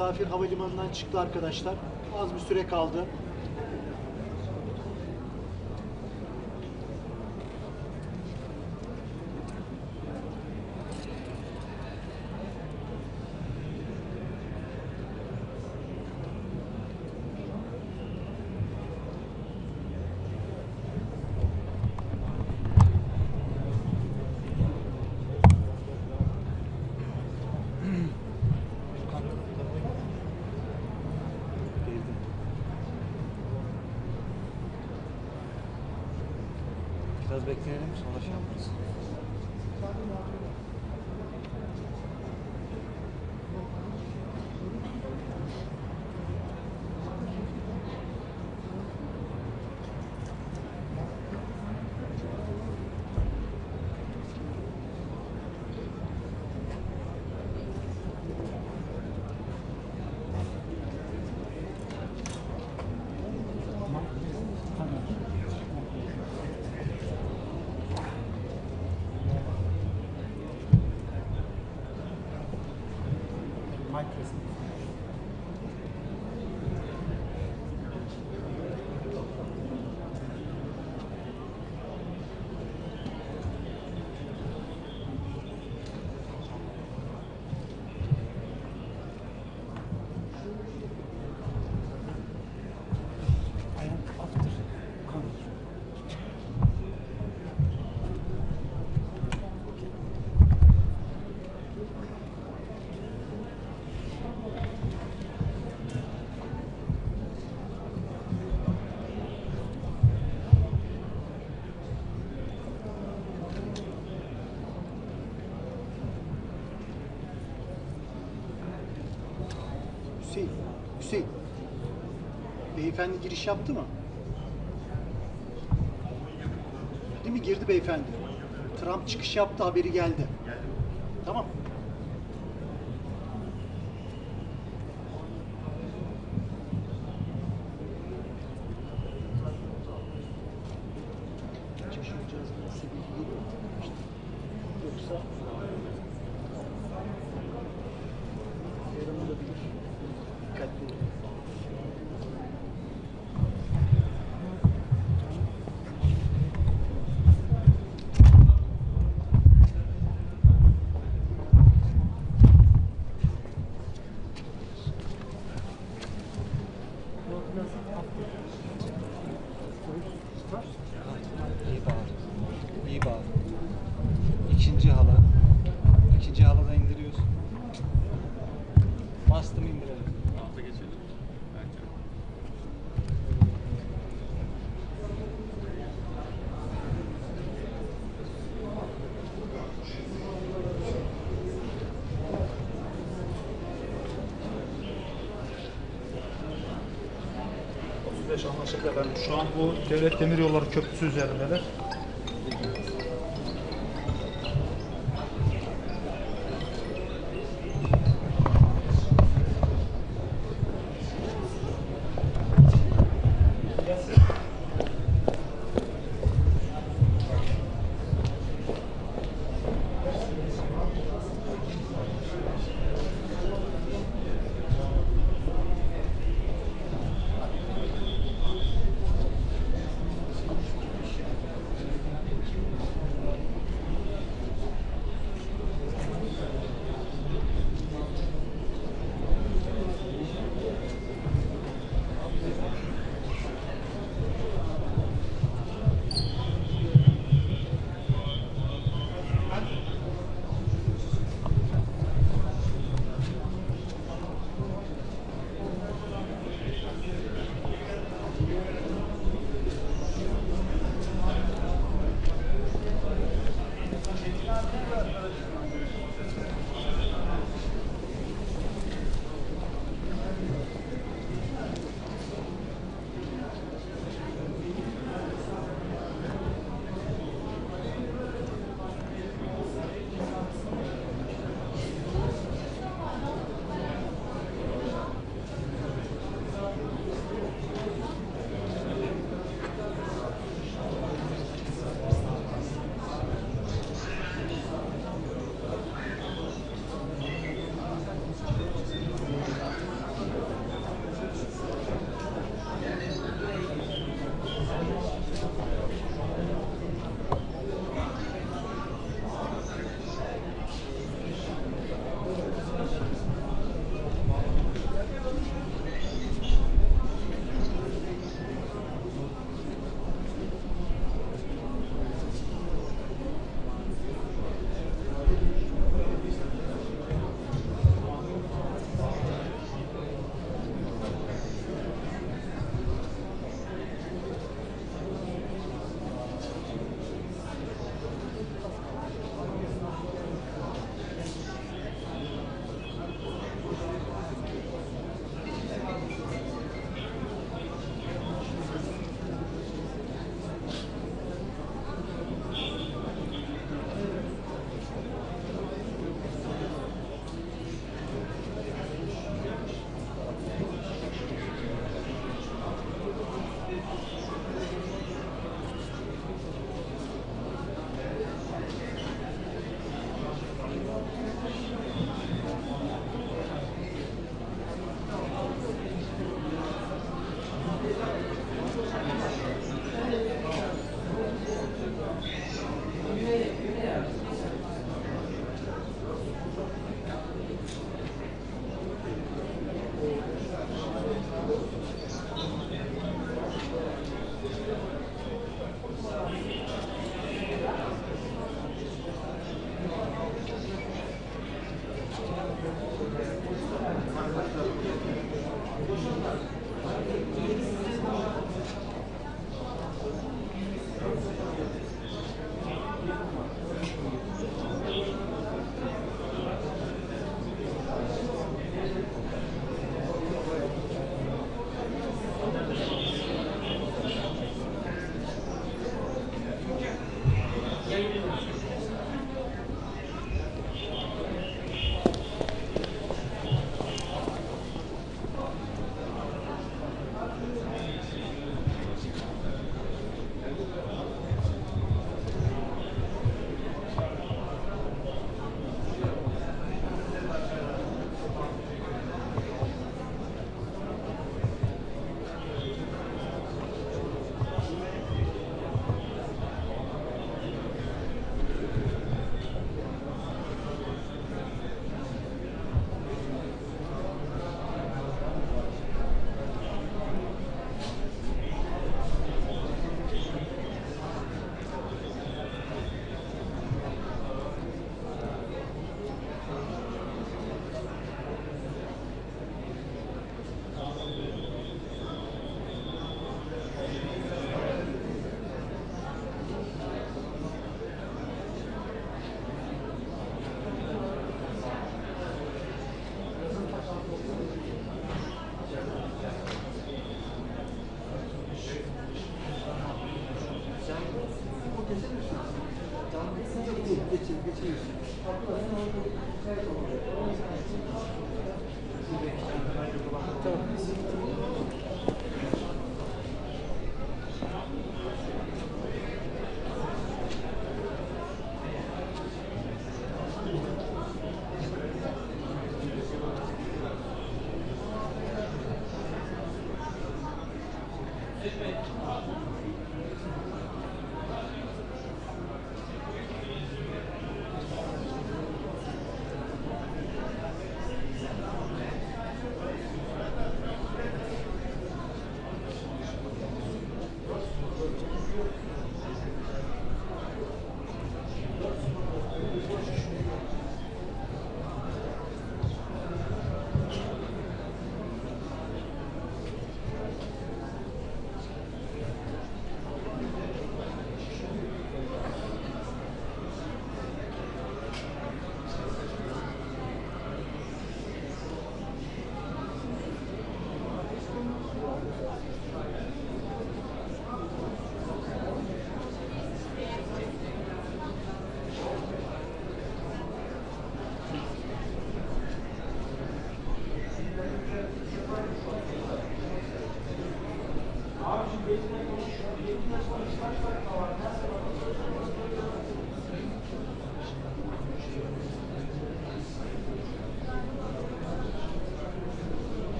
misafir havalimanından çıktı arkadaşlar. Az bir süre kaldı. Biraz bekleyelim sonra şey yaparız. Hüseyin, beyefendi giriş yaptı mı? Değil mi? Girdi beyefendi. Trump çıkış yaptı, haberi geldi. Tamam. Şaşıracağız. Yoksa yaranılabilir. Dikkatli olun. İyi bağır. İyi bağır. İkinci hala. İkinci halada indiriyorsun. Bastım indirelim. Alta geçelim. Bence. Anlaşıldı efendim. Şu an bu Devlet Demiryolları Köprüsü üzerindeler.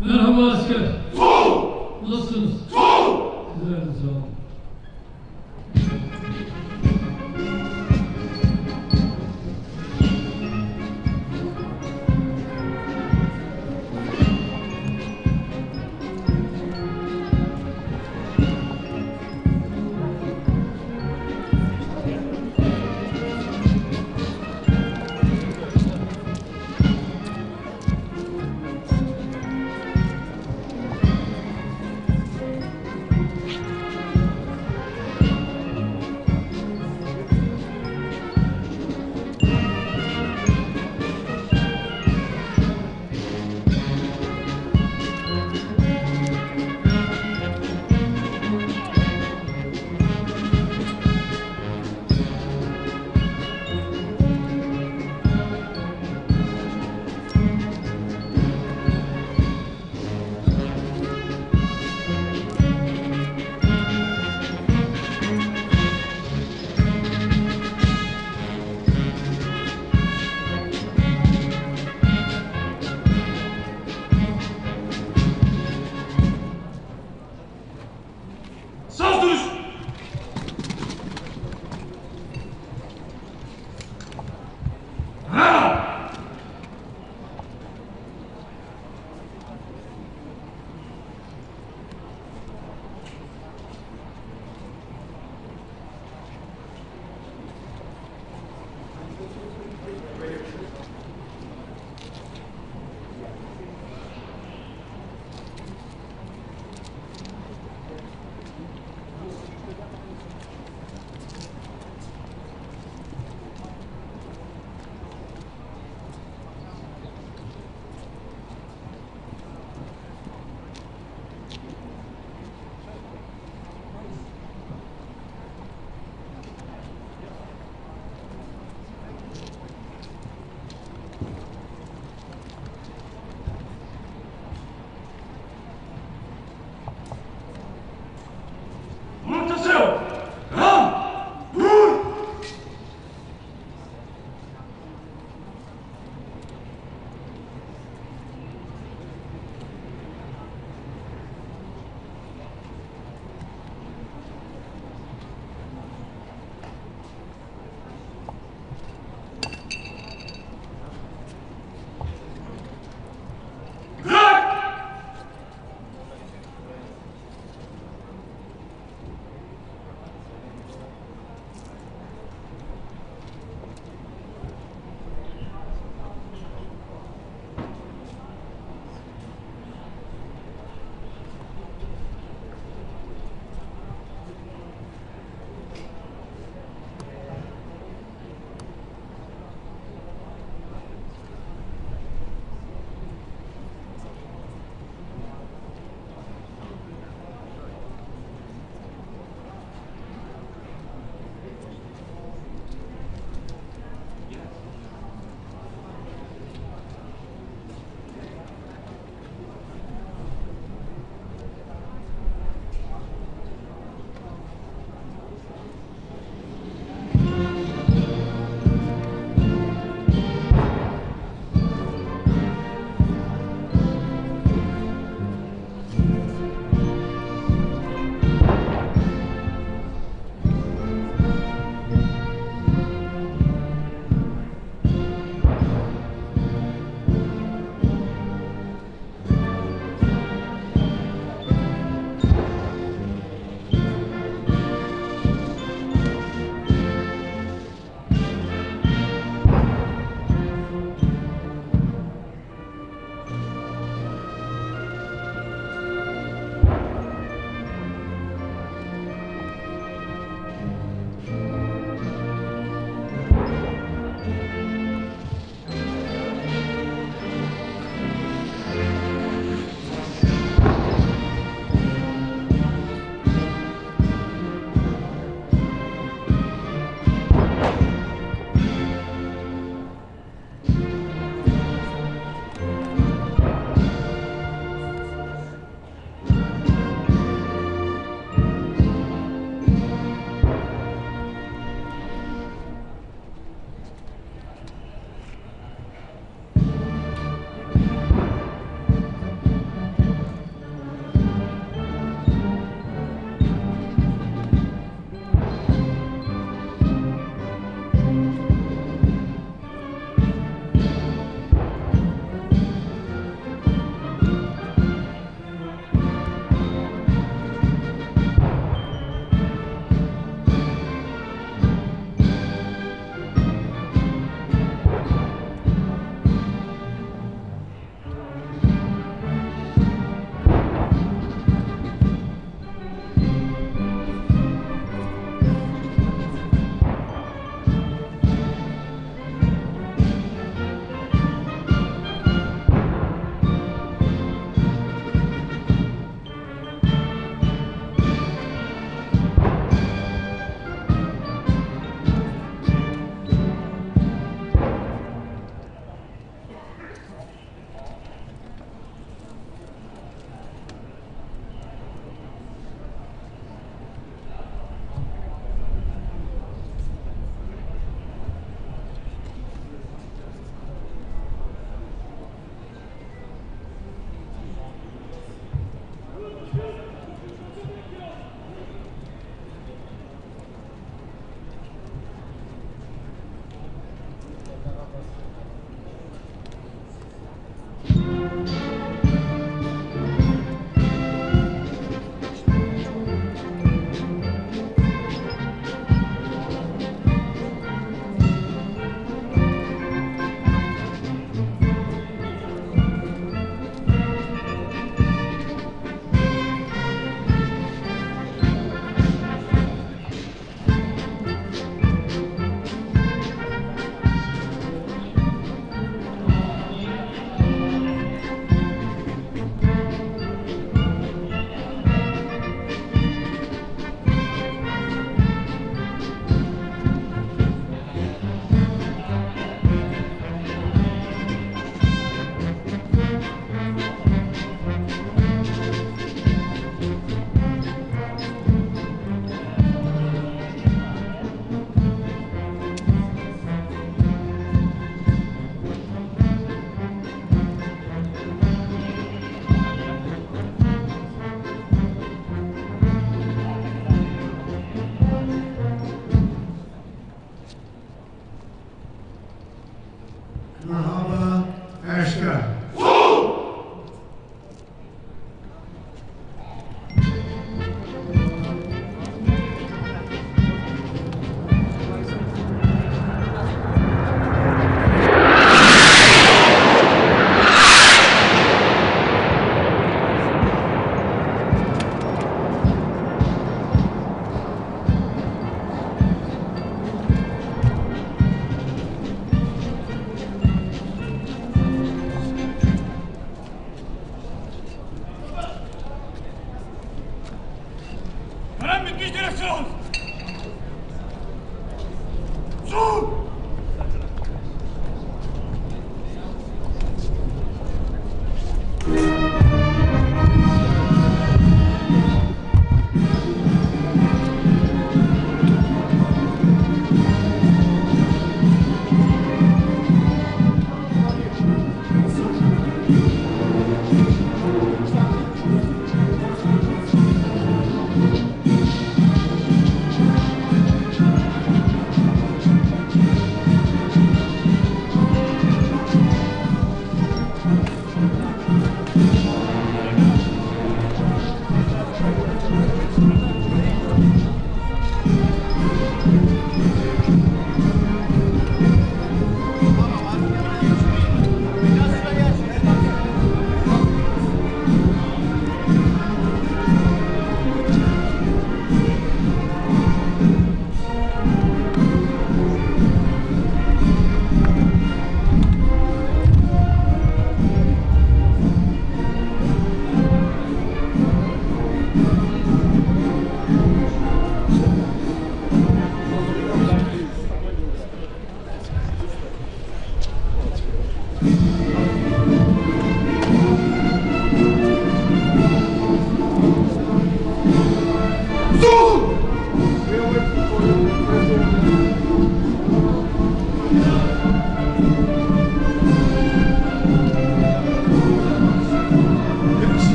Merhaba asker. Nasılsınız? Sizler de sağ olun.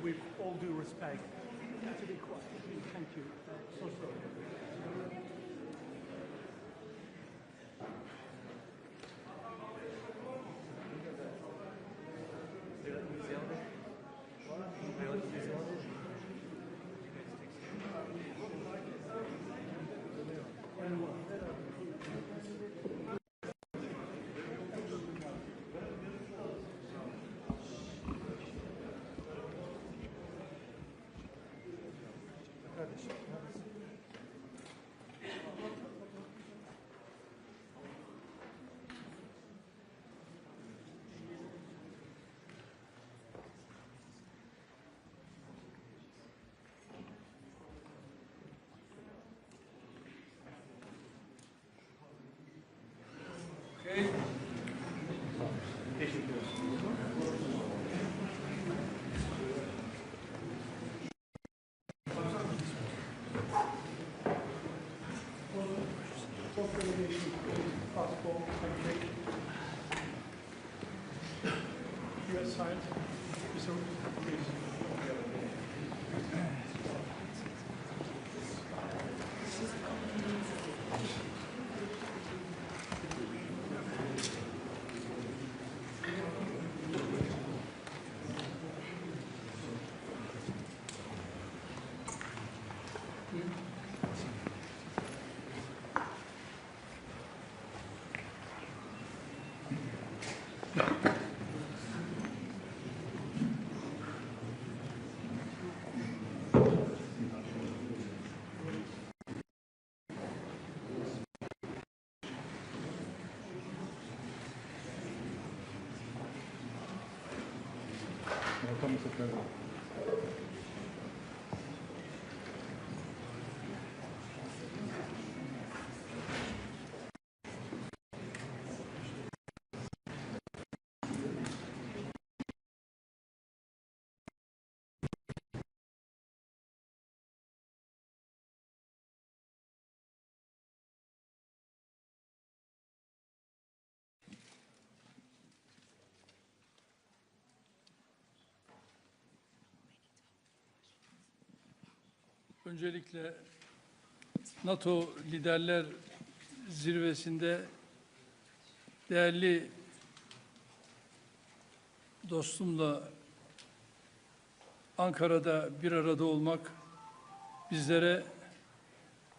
With all due respect, to be quiet. Thank you. So sorry. Öncelikle NATO Liderler Zirvesi'nde değerli dostumla Ankara'da bir arada olmak bizlere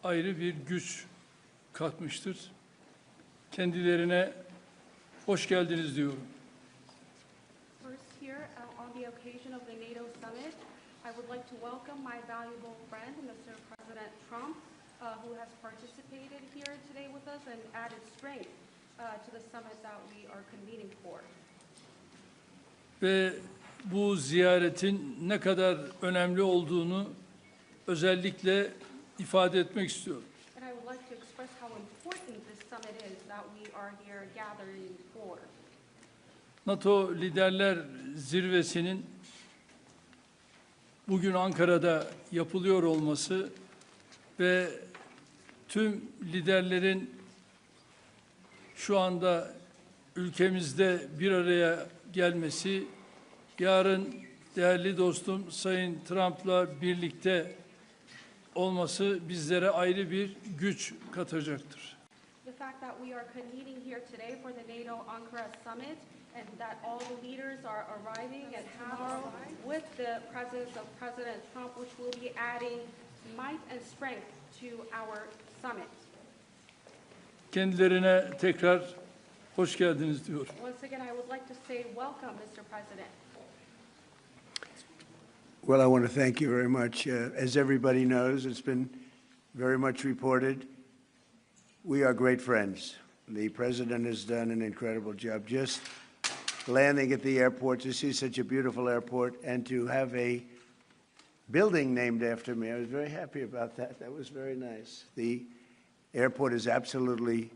ayrı bir güç katmıştır. Kendilerine hoş geldiniz diyorum. First here, on the occasion of the NATO summit, I would like to welcome my valuable friend, Mr. President Trump, who has participated here today with us and added strength to the summit that we are convening for. Ve bu ziyaretin ne kadar önemli olduğunu özellikle ifade etmek istiyorum. And I would like to express how important this summit is that we are here gathering for. NATO Liderler Zirvesi'nin bugün Ankara'da yapılıyor olması ve tüm liderlerin şu anda ülkemizde bir araya gelmesi, yarın değerli dostum Sayın Trump'la birlikte olması bizlere ayrı bir güç katacaktır. The fact that we are convening here today for the NATO Ankara summit and that all the leaders are arriving and tomorrow with the presence of President Trump, which will be adding might and strength to our summit. Kendilerine tekrar hoş geldiniz diyorum. Once again, I would like to say welcome, Mr. President. Well, I want to thank you very much. As everybody knows, it's been very much reported. We are great friends. The president has done an incredible job. Just landing at the airport, to see such a beautiful airport, and to have a building named after me. I was very happy about that. That was very nice. The airport is absolutely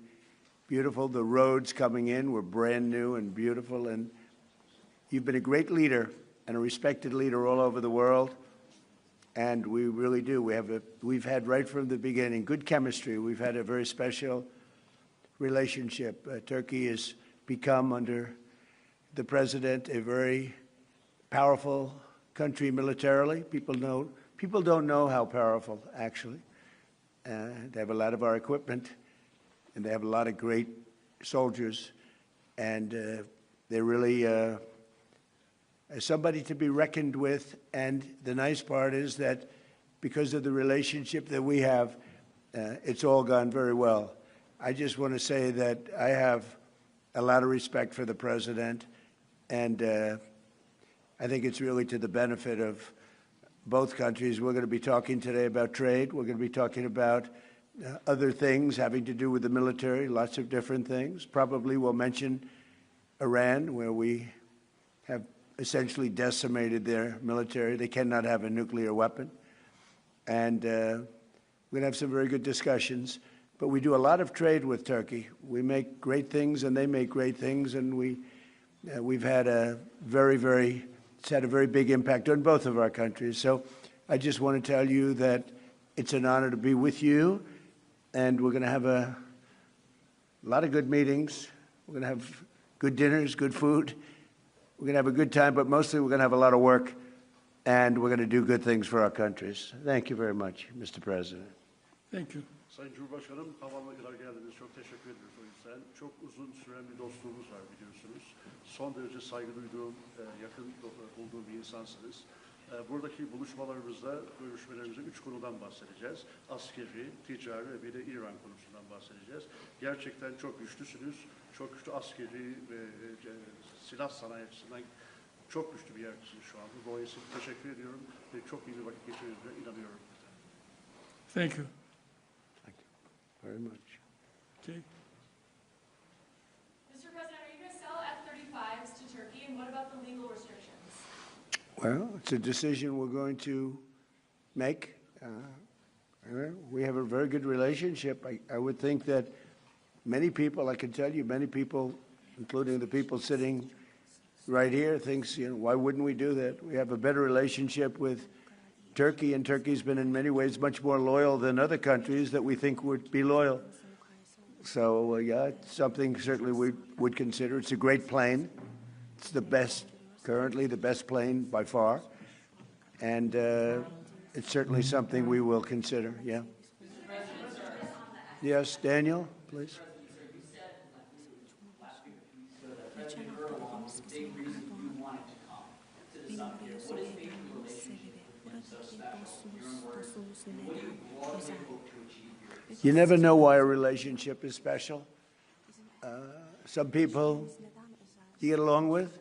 beautiful. The roads coming in were brand new and beautiful. And you've been a great leader and a respected leader all over the world. And we really do. We've had right from the beginning good chemistry. We've had a very special relationship. Turkey has become, under the president, a very powerful country militarily. People don't know how powerful, actually. They have a lot of our equipment, and they have a lot of great soldiers, and they're really somebody to be reckoned with. And the nice part is that because of the relationship that we have, it's all gone very well. I just want to say that I have a lot of respect for the president, and I think it's really to the benefit of both countries. We're going to be talking today about trade. We're going to be talking about other things having to do with the military, lots of different things. Probably we'll mention Iran, where we have essentially decimated their military. They cannot have a nuclear weapon. And we're going to have some very good discussions. But we do a lot of trade with Turkey. We make great things, and they make great things, and we've had it's had a very big impact on both of our countries. So I just want to tell you that it's an honor to be with you, and we're going to have a lot of good meetings. We're going to have good dinners, good food. We're going to have a good time, but mostly we're going to have a lot of work, and we're going to do good things for our countries. Thank you very much, Mr. President. Thank you. Sayın Cumhurbaşkanım, havama kadar geldiniz. Çok teşekkür ederiz o yüzden. Çok uzun süren bir dostluğumuz var biliyorsunuz. Son derece saygı duyduğum, yakın olduğum bir insansınız. Buradaki buluşmalarımızda, görüşmelerimizde 3 konudan bahsedeceğiz. Askeri, ticari ve bir de İran konusundan bahsedeceğiz. Gerçekten çok güçlüsünüz. Çok güçlü askeri ve silah sanayi açısından çok güçlü bir yerdesiniz şu anda. Dolayısıyla teşekkür ediyorum ve çok iyi bir vakit geçirdiğinize inanıyorum. Thank you. Very much. Okay. Mr. President, are you going to sell F-35s to Turkey, and what about the legal restrictions? Well, it's a decision we're going to make. We have a very good relationship. I would think that many people, I can tell you, many people, including the people sitting right here, thinks, why wouldn't we do that? We have a better relationship with Turkey, and Turkey's been in many ways much more loyal than other countries that we think would be loyal. So, yeah, it's something certainly we would consider. It's a great plane. It's the best, currently the best plane by far. And it's certainly something we will consider. Yeah. Yes, Daniel, please. You never know why a relationship is special. Some people you get along with,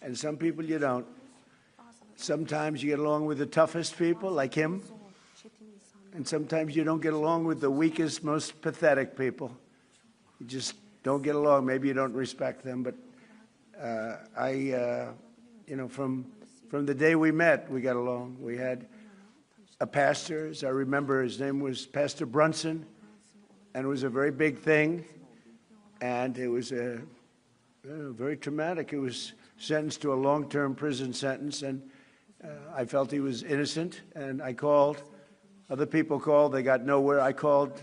and some people you don't. Sometimes you get along with the toughest people, like him, and sometimes you don't get along with the weakest, most pathetic people. You just don't get along. Maybe you don't respect them, but you know, from the day we met, we got along. We had a pastor, as I remember, his name was Pastor Brunson, and it was a very big thing, and it was very traumatic. He was sentenced to a long-term prison sentence, and I felt he was innocent, and I called. Other people called. They got nowhere. I called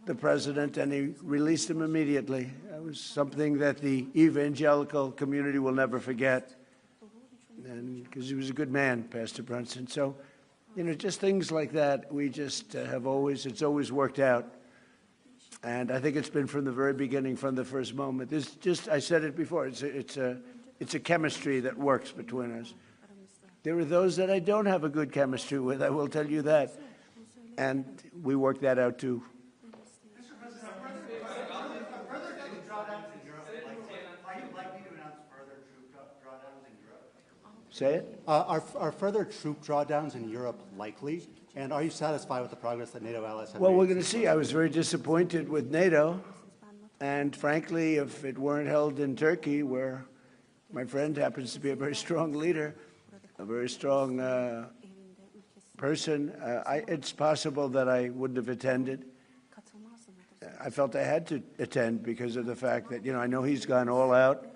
the president, and he released him immediately. It was something that the evangelical community will never forget, and because he was a good man, Pastor Brunson. So, you know, just things like that. We just have always, it's always worked out. And I think it's been from the very beginning, from the first moment. It's just, I said it before, it's a chemistry that works between us. There are those that I don't have a good chemistry with, I will tell you that. And we work that out too. Say it? Are further troop drawdowns in Europe likely? And are you satisfied with the progress that NATO allies have made? Well, we're going to see. I was very disappointed with NATO. And frankly, if it weren't held in Turkey, where my friend happens to be a very strong leader, a very strong person, it's possible that I wouldn't have attended. I felt I had to attend because of the fact that, you know, I know he's gone all out.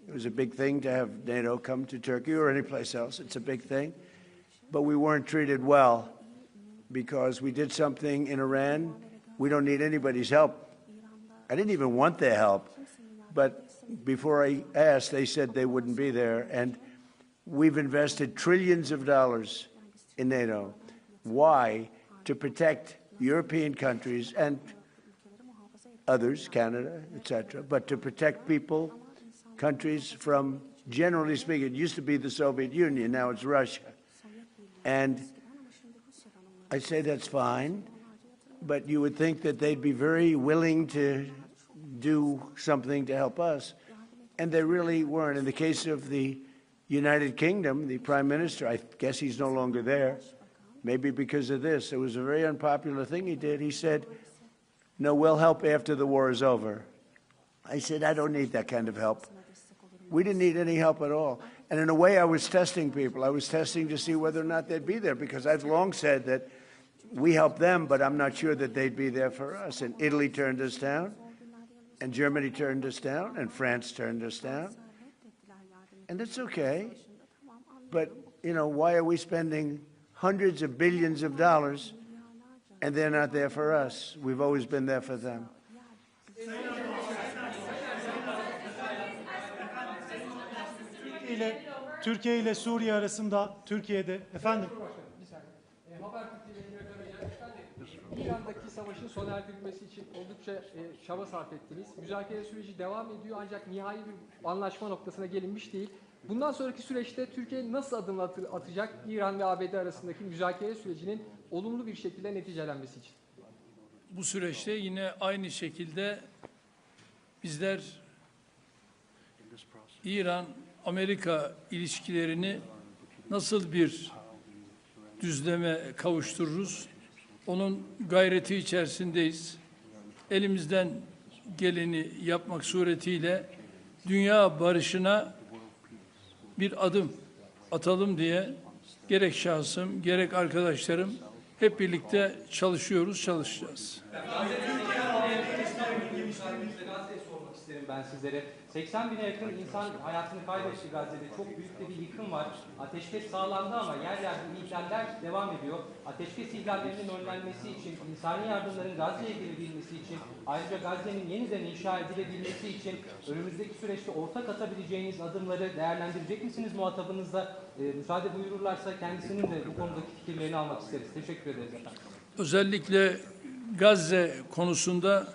It was a big thing to have NATO come to Turkey or any place else. It's a big thing. But we weren't treated well because we did something in Iran. We don't need anybody's help. I didn't even want their help. But before I asked, they said they wouldn't be there. And we've invested trillions of dollars in NATO. Why? To protect European countries and others, Canada, etc., but to protect people, countries from, generally speaking, it used to be the Soviet Union, now it's Russia. And I say that's fine, but you would think that they'd be very willing to do something to help us. And they really weren't. In the case of the United Kingdom, the Prime Minister, I guess he's no longer there, maybe because of this. It was a very unpopular thing he did. He said, no, we'll help after the war is over. I said, I don't need that kind of help. We didn't need any help at all. And in a way, I was testing people. I was testing to see whether or not they'd be there, because I've long said that we helped them, but I'm not sure that they'd be there for us. And Italy turned us down, and Germany turned us down, and France turned us down. And it's okay. But, you know, why are we spending hundreds of billions of dollars and they're not there for us? We've always been there for them. Türkiye ile Suriye arasında Türkiye'de efendim. İran'daki savaşın sona erdirilmesi için oldukça çaba sarf ettiniz. Müzakere süreci devam ediyor ancak nihai bir anlaşma noktasına gelinmiş değil. Bundan sonraki süreçte Türkiye nasıl adım atacak İran ve ABD arasındaki müzakere sürecinin olumlu bir şekilde neticelenmesi için? Bu süreçte yine aynı şekilde bizler İran-Amerika ilişkilerini nasıl bir düzleme kavuştururuz? Onun gayreti içerisindeyiz. Elimizden geleni yapmak suretiyle dünya barışına bir adım atalım diye gerek şahsım, gerek arkadaşlarım hep birlikte çalışacağız. ben sizlere. 80 bine yakın insan hayatını kaybetti Gazze'de. Çok büyük de bir yıkım var. Ateşkes sağlandı ama yer yer bu ihlaller devam ediyor. Ateşkes ihlallerinin önlenmesi için, insani yardımların Gazze'ye girebilmesi için, ayrıca Gazze'nin yeniden inşa edilebilmesi için önümüzdeki süreçte ortak atabileceğiniz adımları değerlendirecek misiniz muhatabınızla? Müsaade buyururlarsa kendisinin de bu konudaki fikirlerini almak isteriz. Teşekkür ederiz efendim. Özellikle Gazze konusunda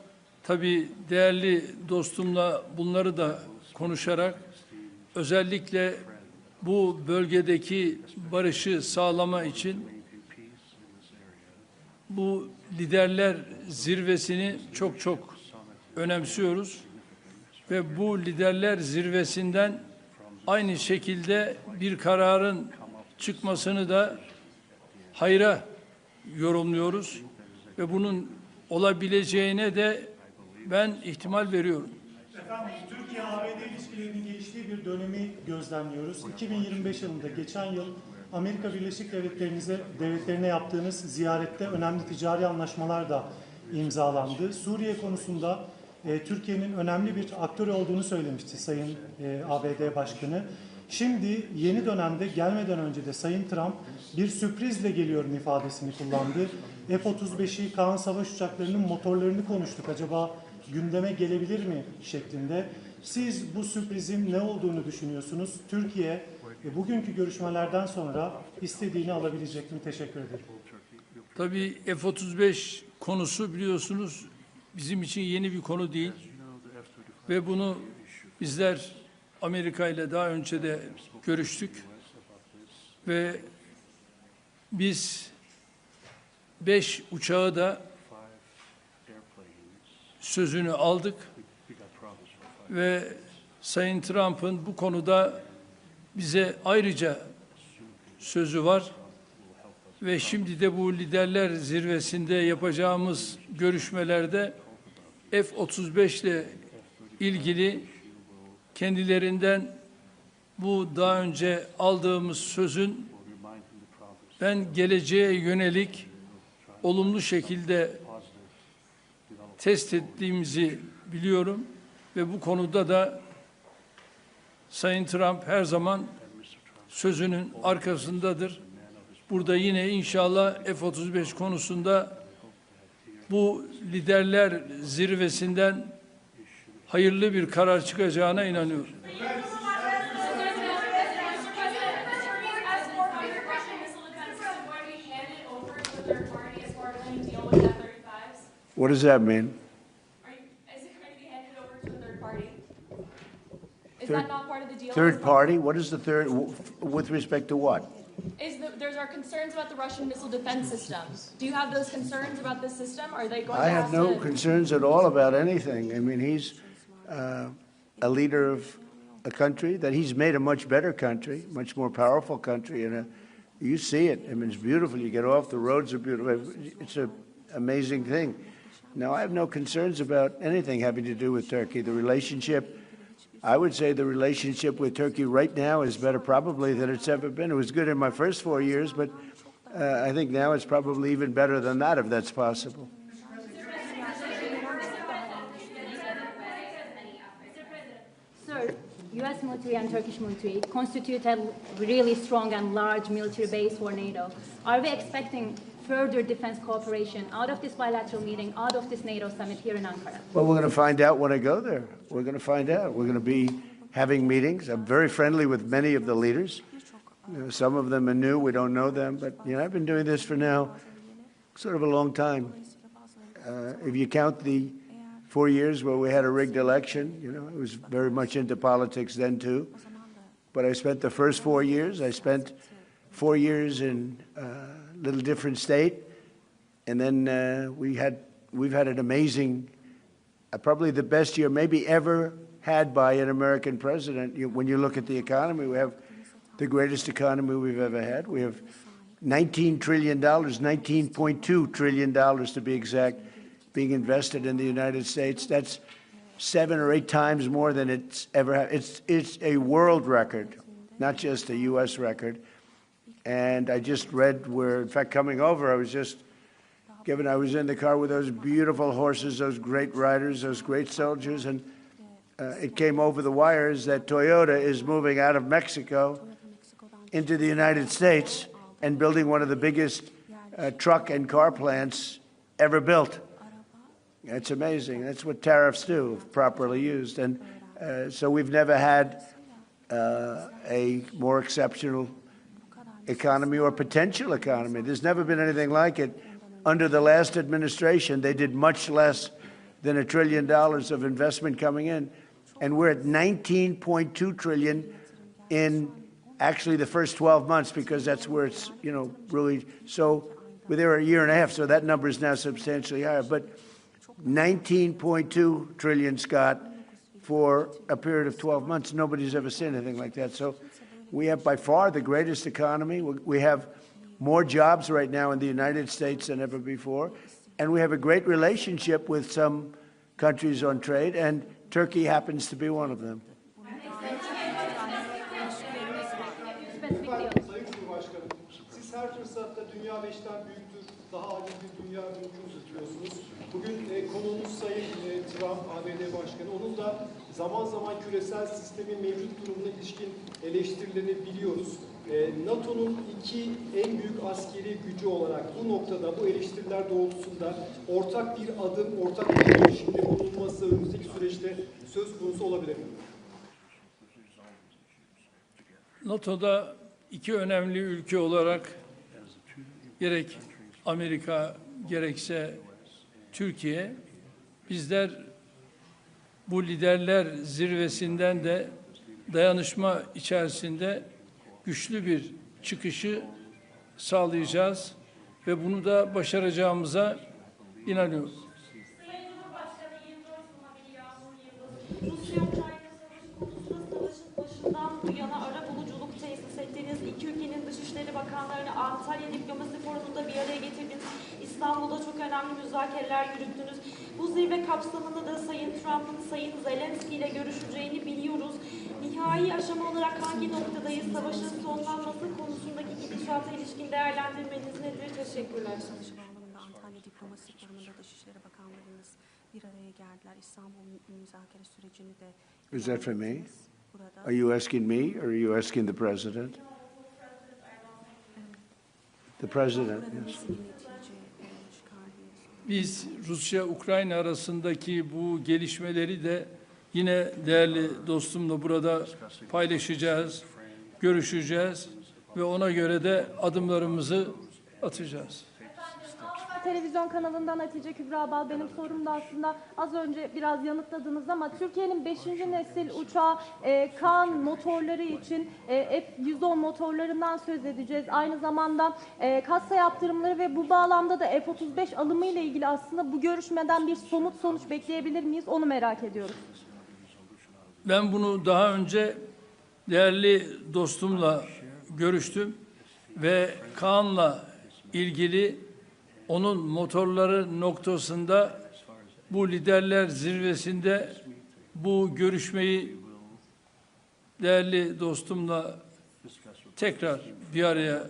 tabii değerli dostumla bunları da konuşarak özellikle bu bölgedeki barışı sağlama için bu liderler zirvesini çok önemsiyoruz ve bu liderler zirvesinden aynı şekilde bir kararın çıkmasını da hayra yorumluyoruz ve bunun olabileceğine de ben ihtimal veriyorum. Efendim, Türkiye-ABD ilişkilerinin geliştiği bir dönemi gözlemliyoruz. 2025 yılında geçen yıl Amerika Birleşik Devletleri'ne yaptığınız ziyarette önemli ticari anlaşmalar da imzalandı. Suriye konusunda Türkiye'nin önemli bir aktör olduğunu söylemişti Sayın ABD Başkanı. Şimdi yeni dönemde gelmeden önce de Sayın Trump bir sürprizle geliyorum ifadesini kullandı. F-35'i, Kaan savaş uçaklarının motorlarını konuştuk. Acaba gündeme gelebilir mi şeklinde. Siz bu sürprizin ne olduğunu düşünüyorsunuz? Türkiye bugünkü görüşmelerden sonra istediğini alabilecek mi? Teşekkür ederim. Tabii F-35 konusu biliyorsunuz bizim için yeni bir konu değil ve bunu bizler Amerika ile daha önce de görüştük ve biz 5 uçağı da sözünü aldık ve Sayın Trump'ın bu konuda bize ayrıca sözü var ve şimdi de bu liderler zirvesinde yapacağımız görüşmelerde F-35 ile ilgili kendilerinden bu daha önce aldığımız sözün ben geleceğe yönelik olumlu şekilde test ettiğimizi biliyorum ve bu konuda da Sayın Trump her zaman sözünün arkasındadır. Burada yine inşallah F-35 konusunda bu liderler zirvesinden hayırlı bir karar çıkacağına inanıyorum. What does that mean? Is it going to be handed over to a third party? Is that not part of the deal? Third party? What is the third, with respect to what? There's our concerns about the Russian missile defense system. Do you have those concerns about this system? Are they going I to have no concerns at all about anything. I mean, he's a leader of a country that he's made a much better country, much more powerful country, and you see it. I mean, it's beautiful. You get off, the roads are beautiful. It's an amazing thing. Now, I have no concerns about anything having to do with Turkey. The relationship, I would say the relationship with Turkey right now is better probably than it's ever been. It was good in my first 4 years, but I think now it's probably even better than that, if that's possible. Sir, U.S. military and Turkish military constitute a really strong and large military base for NATO. Are we expecting further defense cooperation out of this bilateral meeting, out of this NATO summit here in Ankara? Well, we're going to find out when I go there. We're going to find out. We're going to be having meetings. I'm very friendly with many of the leaders. You know, some of them are new. We don't know them. But, you know, I've been doing this for now sort of a long time. If you count the 4 years where we had a rigged election, you know, I was very much into politics then, too. But I spent the first 4 years. I spent 4 years in a little different state. And then we've had an amazing, probably the best year maybe ever had by an American president. When you look at the economy, we have the greatest economy we've ever had. We have $19 trillion, $19.2 trillion to be exact, being invested in the United States. That's 7 or 8 times more than it's ever had. It's a world record, not just a U.S. record. And I just read where, in fact, coming over, I was in the car with those beautiful horses, those great riders, those great soldiers, and it came over the wires that Toyota is moving out of Mexico into the United States and building one of the biggest truck and car plants ever built. It's amazing. That's what tariffs do, if properly used. And so we've never had a more exceptional economy or potential economy. There's never been anything like it. Under the last administration, they did much less than $1 trillion of investment coming in. And we're at 19.2 trillion in actually the first 12 months, because that's where it's, really, so we're there a year and a half, so that number is now substantially higher. But 19.2 trillion, Scott, for a period of 12 months. Nobody's ever seen anything like that. So we have by far the greatest economy. We have more jobs right now in the United States than ever before. And we have a great relationship with some countries on trade, and Turkey happens to be one of them. Siz her fırsatta dünya 5'ten büyüktür, daha adil bir dünya mümkün tutuyorsunuz. Bugün konuğumuz Sayın Trump, ABD Başkanı, onun da zaman zaman küresel sistemin mevcut durumuna ilişkin eleştirilerini biliyoruz. NATO'nun iki en büyük askeri gücü olarak bu noktada, bu eleştiriler doğrultusunda ortak bir adım, ortak bir girişimde bulunması önümüzdeki süreçte söz konusu olabilir mi? NATO'da iki önemli ülke olarak gerek Amerika gerekse Türkiye, bizler bu liderler zirvesinden de dayanışma içerisinde güçlü bir çıkışı sağlayacağız ve bunu da başaracağımıza inanıyorum. Bu yana ara buluculuk tesis ettiğiniz, iki ülkenin Dışişleri Bakanlarını Antalya Diplomasi Forumu'nda bir araya getirdiniz. İstanbul'da çok önemli müzakereler yürüttünüz. Bu zirve kapsamında da Sayın Trump'ın Sayın Zelenski ile görüşeceğini biliyoruz. Nihai aşama olarak hangi noktadayız? Savaşın sonlanması konusundaki gidişata ilişkin değerlendirmeniz nedir? Teşekkürler. Antalya Diplomasi Forumu'nda Dışişleri Bakanlarınız bir araya geldiler. İstanbul müzakere sürecini de... Is that for me? Are you asking me, or are you asking the president? The president, yes. Biz Rusya-Ukrayna arasındaki bu gelişmeleri de yine değerli dostumla burada paylaşacağız, görüşeceğiz ve ona göre de adımlarımızı atacağız. Televizyon kanalından Hatice Kübra Bal. Benim sorum da aslında az önce biraz yanıtladınız ama Türkiye'nin 5. nesil uçağı Kaan motorları için F-110 motorlarından söz edeceğiz. Aynı zamanda kassa yaptırımları ve bu bağlamda da F-35 alımı ile ilgili aslında bu görüşmeden bir somut sonuç bekleyebilir miyiz? Onu merak ediyoruz. Ben bunu daha önce değerli dostumla görüştüm ve Kaan'la ilgili onun motorları noktasında bu liderler zirvesinde bu görüşmeyi değerli dostumla tekrar bir araya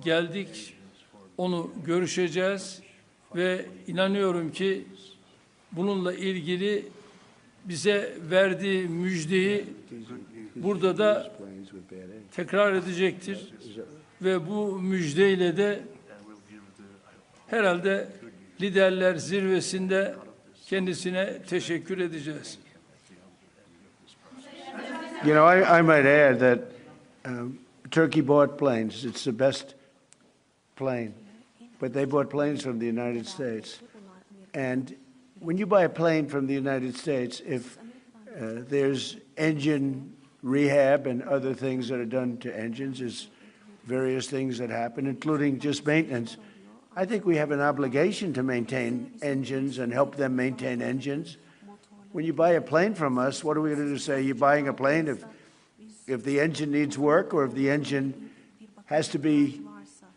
geldik. Onu görüşeceğiz ve inanıyorum ki bununla ilgili bize verdiği müjdeyi burada da tekrar edecektir ve bu müjdeyle de herhalde liderler zirvesinde kendisine teşekkür edeceğiz. You know, I might add that Turkey bought planes. It's the best plane. But they bought planes from the United States. And when you buy a plane from the United States, if there's engine rehab and other things that are done to engines, there's various things that happen, including just maintenance. I think we have an obligation to maintain engines and help them maintain engines. When you buy a plane from us, what are we going to do? Say you're buying a plane if the engine needs work or if the engine has to be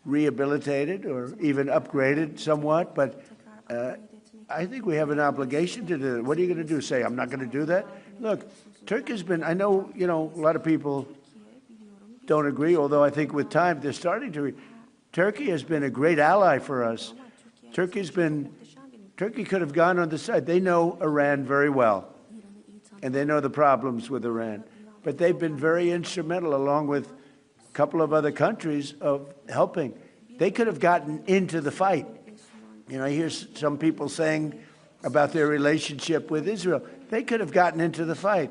rehabilitated or even upgraded somewhat. But I think we have an obligation to do that. What are you going to do? Say, I'm not going to do that? Look, Turkey's been, I know, a lot of people don't agree, although I think with time they're starting to. Turkey has been a great ally for us. Turkey could have gone on the side. They know Iran very well. and they know the problems with Iran. But they've been very instrumental, along with a couple of other countries, of helping. They could have gotten into the fight. You know, I hear some people saying about their relationship with Israel. They could have gotten into the fight.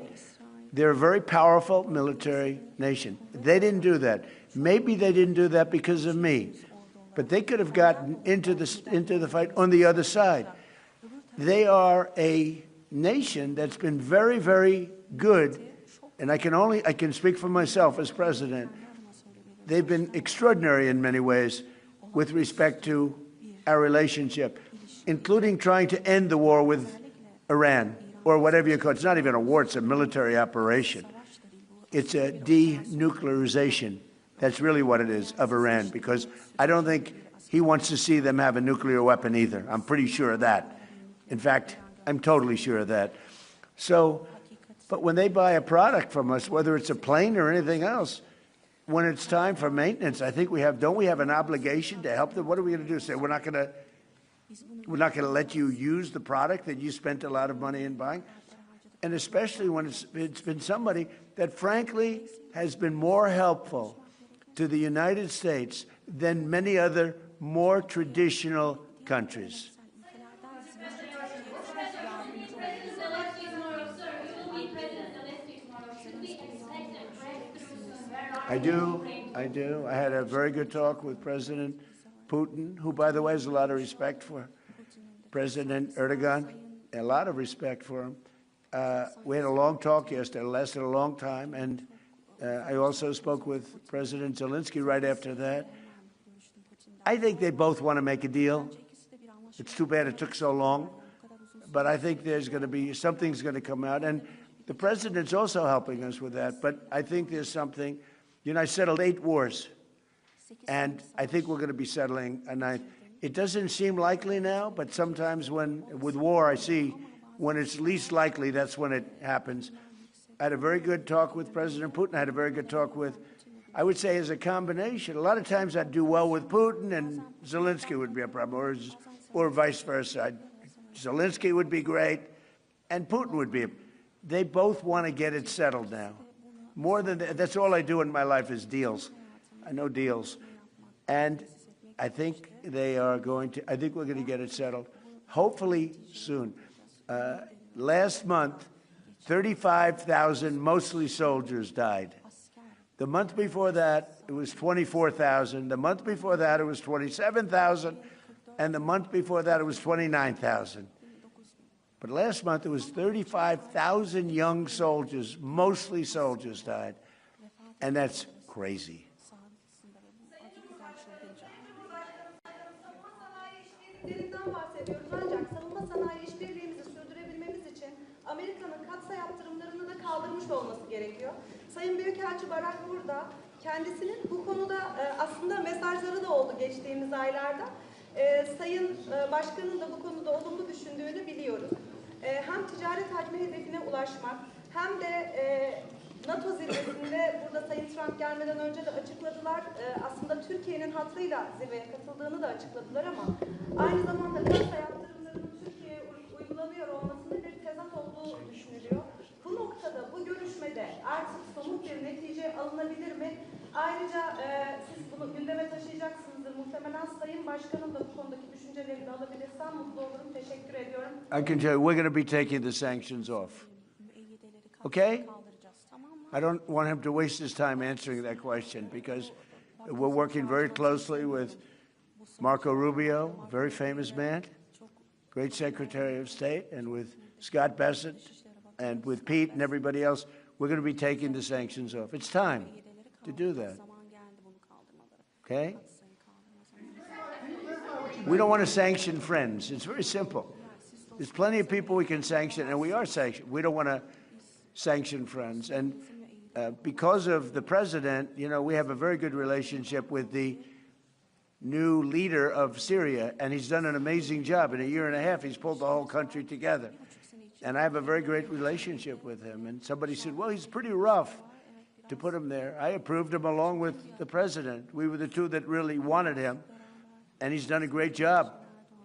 They're a very powerful military nation. They didn't do that. Maybe they didn't do that because of me, but they could have gotten into the fight on the other side. They are a nation that's been very, very good, and I can speak for myself as president. They've been extraordinary in many ways with respect to our relationship, including trying to end the war with Iran, or whatever you call it. It's not even a war, it's a military operation. It's a denuclearization. That's really what it is, of Iran, because I don't think he wants to see them have a nuclear weapon either. I'm pretty sure of that. In fact, I'm totally sure of that. So, but when they buy a product from us, whether it's a plane or anything else, when it's time for maintenance, I think don't we have an obligation to help them? What are we going to do? Say we're not going to let you use the product that you spent a lot of money in buying? And especially when it's been somebody that frankly has been more helpful to the United States than many other more traditional countries. I do. I had a very good talk with President Putin, who, by the way, has a lot of respect for President Erdogan, a lot of respect for him. We had a long talk yesterday, it lasted a long time, and I also spoke with President Zelensky right after that. I think they both want to make a deal. It's too bad it took so long, but I think there's going to be, something's going to come out, and the president's also helping us with that, but I think there's something. You know, I settled 8 wars, and I think we're going to be settling a 9th. It doesn't seem likely now, but sometimes with war, I see when it's least likely, that's when it happens. I had a very good talk with President Putin. I had a very good talk with, I would say, as a combination. A lot of times I'd do well with Putin, and Zelensky would be a problem, or vice versa. Zelensky would be great, and Putin would be. They both want to get it settled now. More than that, that's all I do in my life is deals. I know deals. And I think we're going to get it settled, hopefully soon. Last month, 35,000, mostly soldiers, died. The month before that, it was 24,000. The month before that, it was 27,000. And the month before that, it was 29,000. But last month, it was 35,000 young soldiers, mostly soldiers, died. And that's crazy. Ancak savunma sanayi işbirliğimizi sürdürebilmemiz için Amerika'nın katsa yaptırımlarını da kaldırmış olması gerekiyor. Sayın Büyükelçi Barak burada. Kendisinin bu konuda aslında mesajları da oldu geçtiğimiz aylarda. Sayın Başkan'ın da bu konuda olumlu düşündüğünü biliyoruz. Hem ticaret hacmi hedefine ulaşmak hem de NATO zirvesinde burada Sayın Trump gelmeden önce de açıkladılar. Aslında Türkiye'nin hattıyla zirveye katıldığını da açıkladılar ama aynı zamanda katsa yaptırımlarının Türkiye'ye uygulanıyor olmasının bir tezat olduğu düşünülüyor. Bu noktada, bu görüşmede artık somut bir netice alınabilir mi? Ayrıca siz bunu gündeme taşıyacaksınızdır. Muhtemelen Sayın Başkan'ın da bu konudaki düşünceleri de alabilirsem mutlu olurum. Teşekkür ediyorum. I can tell you, we're going to be taking the sanctions off. Okay? I don't want him to waste his time answering that question because we're working very closely with Marco Rubio, a very famous man, great Secretary of State, and with Scott Bessent, and with Pete and everybody else. We're going to be taking the sanctions off. It's time to do that. Okay? We don't want to sanction friends. It's very simple. There's plenty of people we can sanction, and we are sanctioned. We don't want to sanction friends. And because of the president, you know, we have a very good relationship with the new leader of Syria, and he's done an amazing job. In a year and a half, he's pulled the whole country together. And I have a very great relationship with him. And somebody said, well, he's pretty rough to put him there. I approved him along with the president. We were the two that really wanted him. And he's done a great job.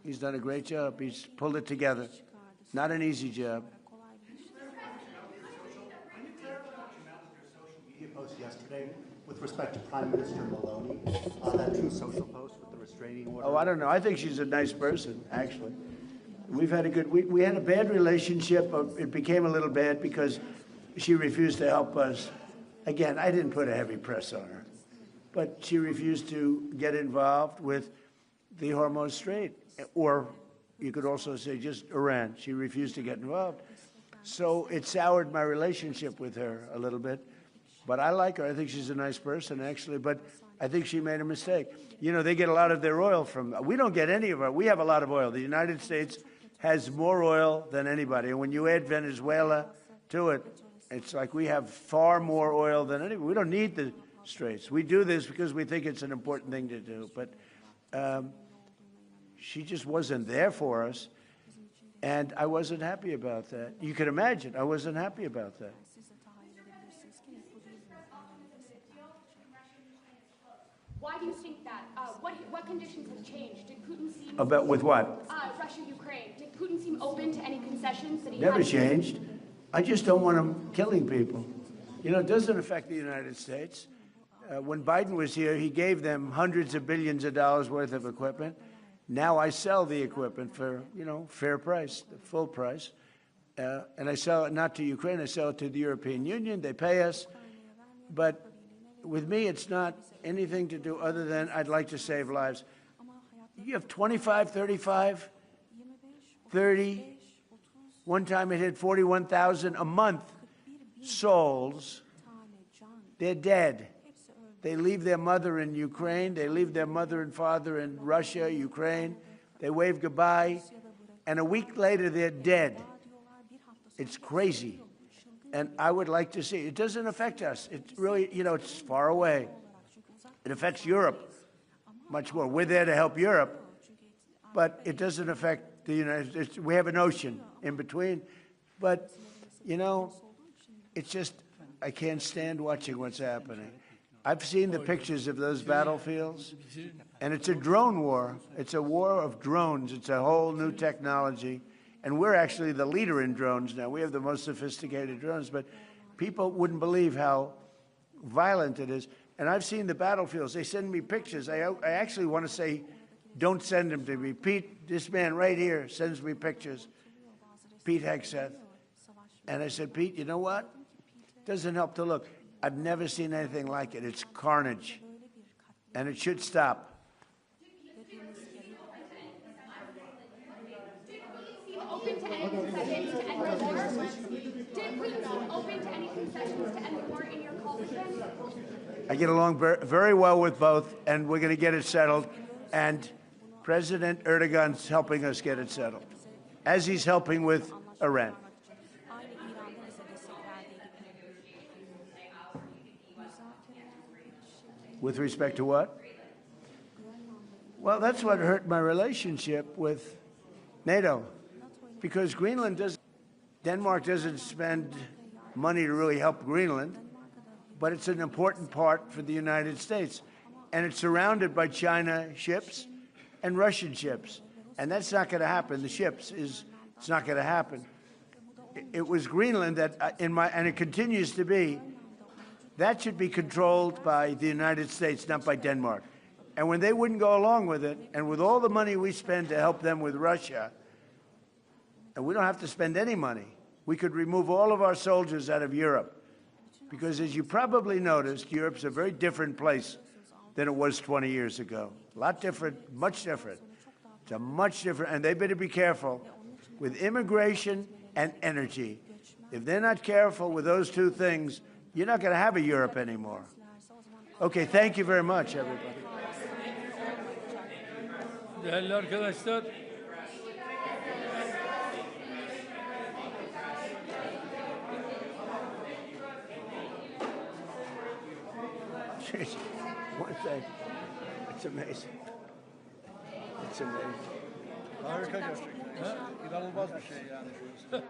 He's done a great job. He's pulled it together. Not an easy job. yesterday with respect to Prime Minister Maloney, that True Social post with the restraining order? Oh, I don't know. I think she's a nice person, actually. We've had a good, we had a bad relationship. It became a little bad because she refused to help us. Again, I didn't put a heavy press on her, but she refused to get involved with the Hormuz Strait, or you could also say just Iran. She refused to get involved. So it soured my relationship with her a little bit. But I like her. I think she's a nice person, actually. But I think she made a mistake. You know, they get a lot of their oil from, we don't get any of our, we have a lot of oil. The United States has more oil than anybody. And when you add Venezuela to it, it's like we have far more oil than anybody. We don't need the straits. We do this because we think it's an important thing to do. But she just wasn't there for us. And I wasn't happy about that. You can imagine, I wasn't happy about that. Why do you think that? What conditions have changed? Did Putin seem... About with what? Russia, Ukraine. Did Putin seem open to any concessions that he Never had? changed. I just don't want him killing people. You know, it doesn't affect the United States. When Biden was here, he gave them hundreds of billions of dollars worth of equipment. Now I sell the equipment for, you know, fair price, the full price. And I sell it not to Ukraine, I sell it to the European Union. They pay us. But with me, it's not anything to do other than I'd like to save lives. You have 25, 35, 30. One time it hit 41,000 a month souls. They're dead. They leave their mother in Ukraine. They leave their mother and father in Russia, Ukraine. They wave goodbye. And a week later, they're dead. It's crazy. And I would like to see. It doesn't affect us. It really, you know, it's far away. It affects Europe much more. We're there to help Europe, but it doesn't affect the United States. We have an ocean in between. But, you know, it's just, I can't stand watching what's happening. I've seen the pictures of those battlefields, and it's a drone war. It's a war of drones. It's a whole new technology. And we're actually the leader in drones now. We have the most sophisticated drones, but people wouldn't believe how violent it is. And I've seen the battlefields. They send me pictures. I actually want to say, don't send them to me. Pete, this man right here sends me pictures. Pete Hegseth. And I said, Pete, you know what? Doesn't help to look. I've never seen anything like it. It's carnage. And it should stop. Open to any concessions to end the war? Did Putin seem open to any concessions to end the war in your call with him? I get along very well with both, and we're going to get it settled. And President Erdogan's helping us get it settled, as he's helping with Iran. With respect to what? Well, that's what hurt my relationship with NATO. Because Denmark doesn't spend money to really help Greenland, but it's an important part for the United States. And it's surrounded by China ships and Russian ships. And that's not going to happen. The ships it's not going to happen. It was Greenland that, and it continues to be, that should be controlled by the United States, not by Denmark. And when they wouldn't go along with it, and with all the money we spend to help them with Russia, and we don't have to spend any money, we could remove all of our soldiers out of Europe. Because as you probably noticed, Europe's a very different place than it was 20 years ago. A lot different, much different. It's a much different, and they better be careful with immigration and energy. If they're not careful with those two things, you're not going to have a Europe anymore. Okay, thank you very much, everybody. Değerli arkadaşlar, one thing, it's amazing. It's amazing. Harika gerçekten. İnanılmaz bir şey yani.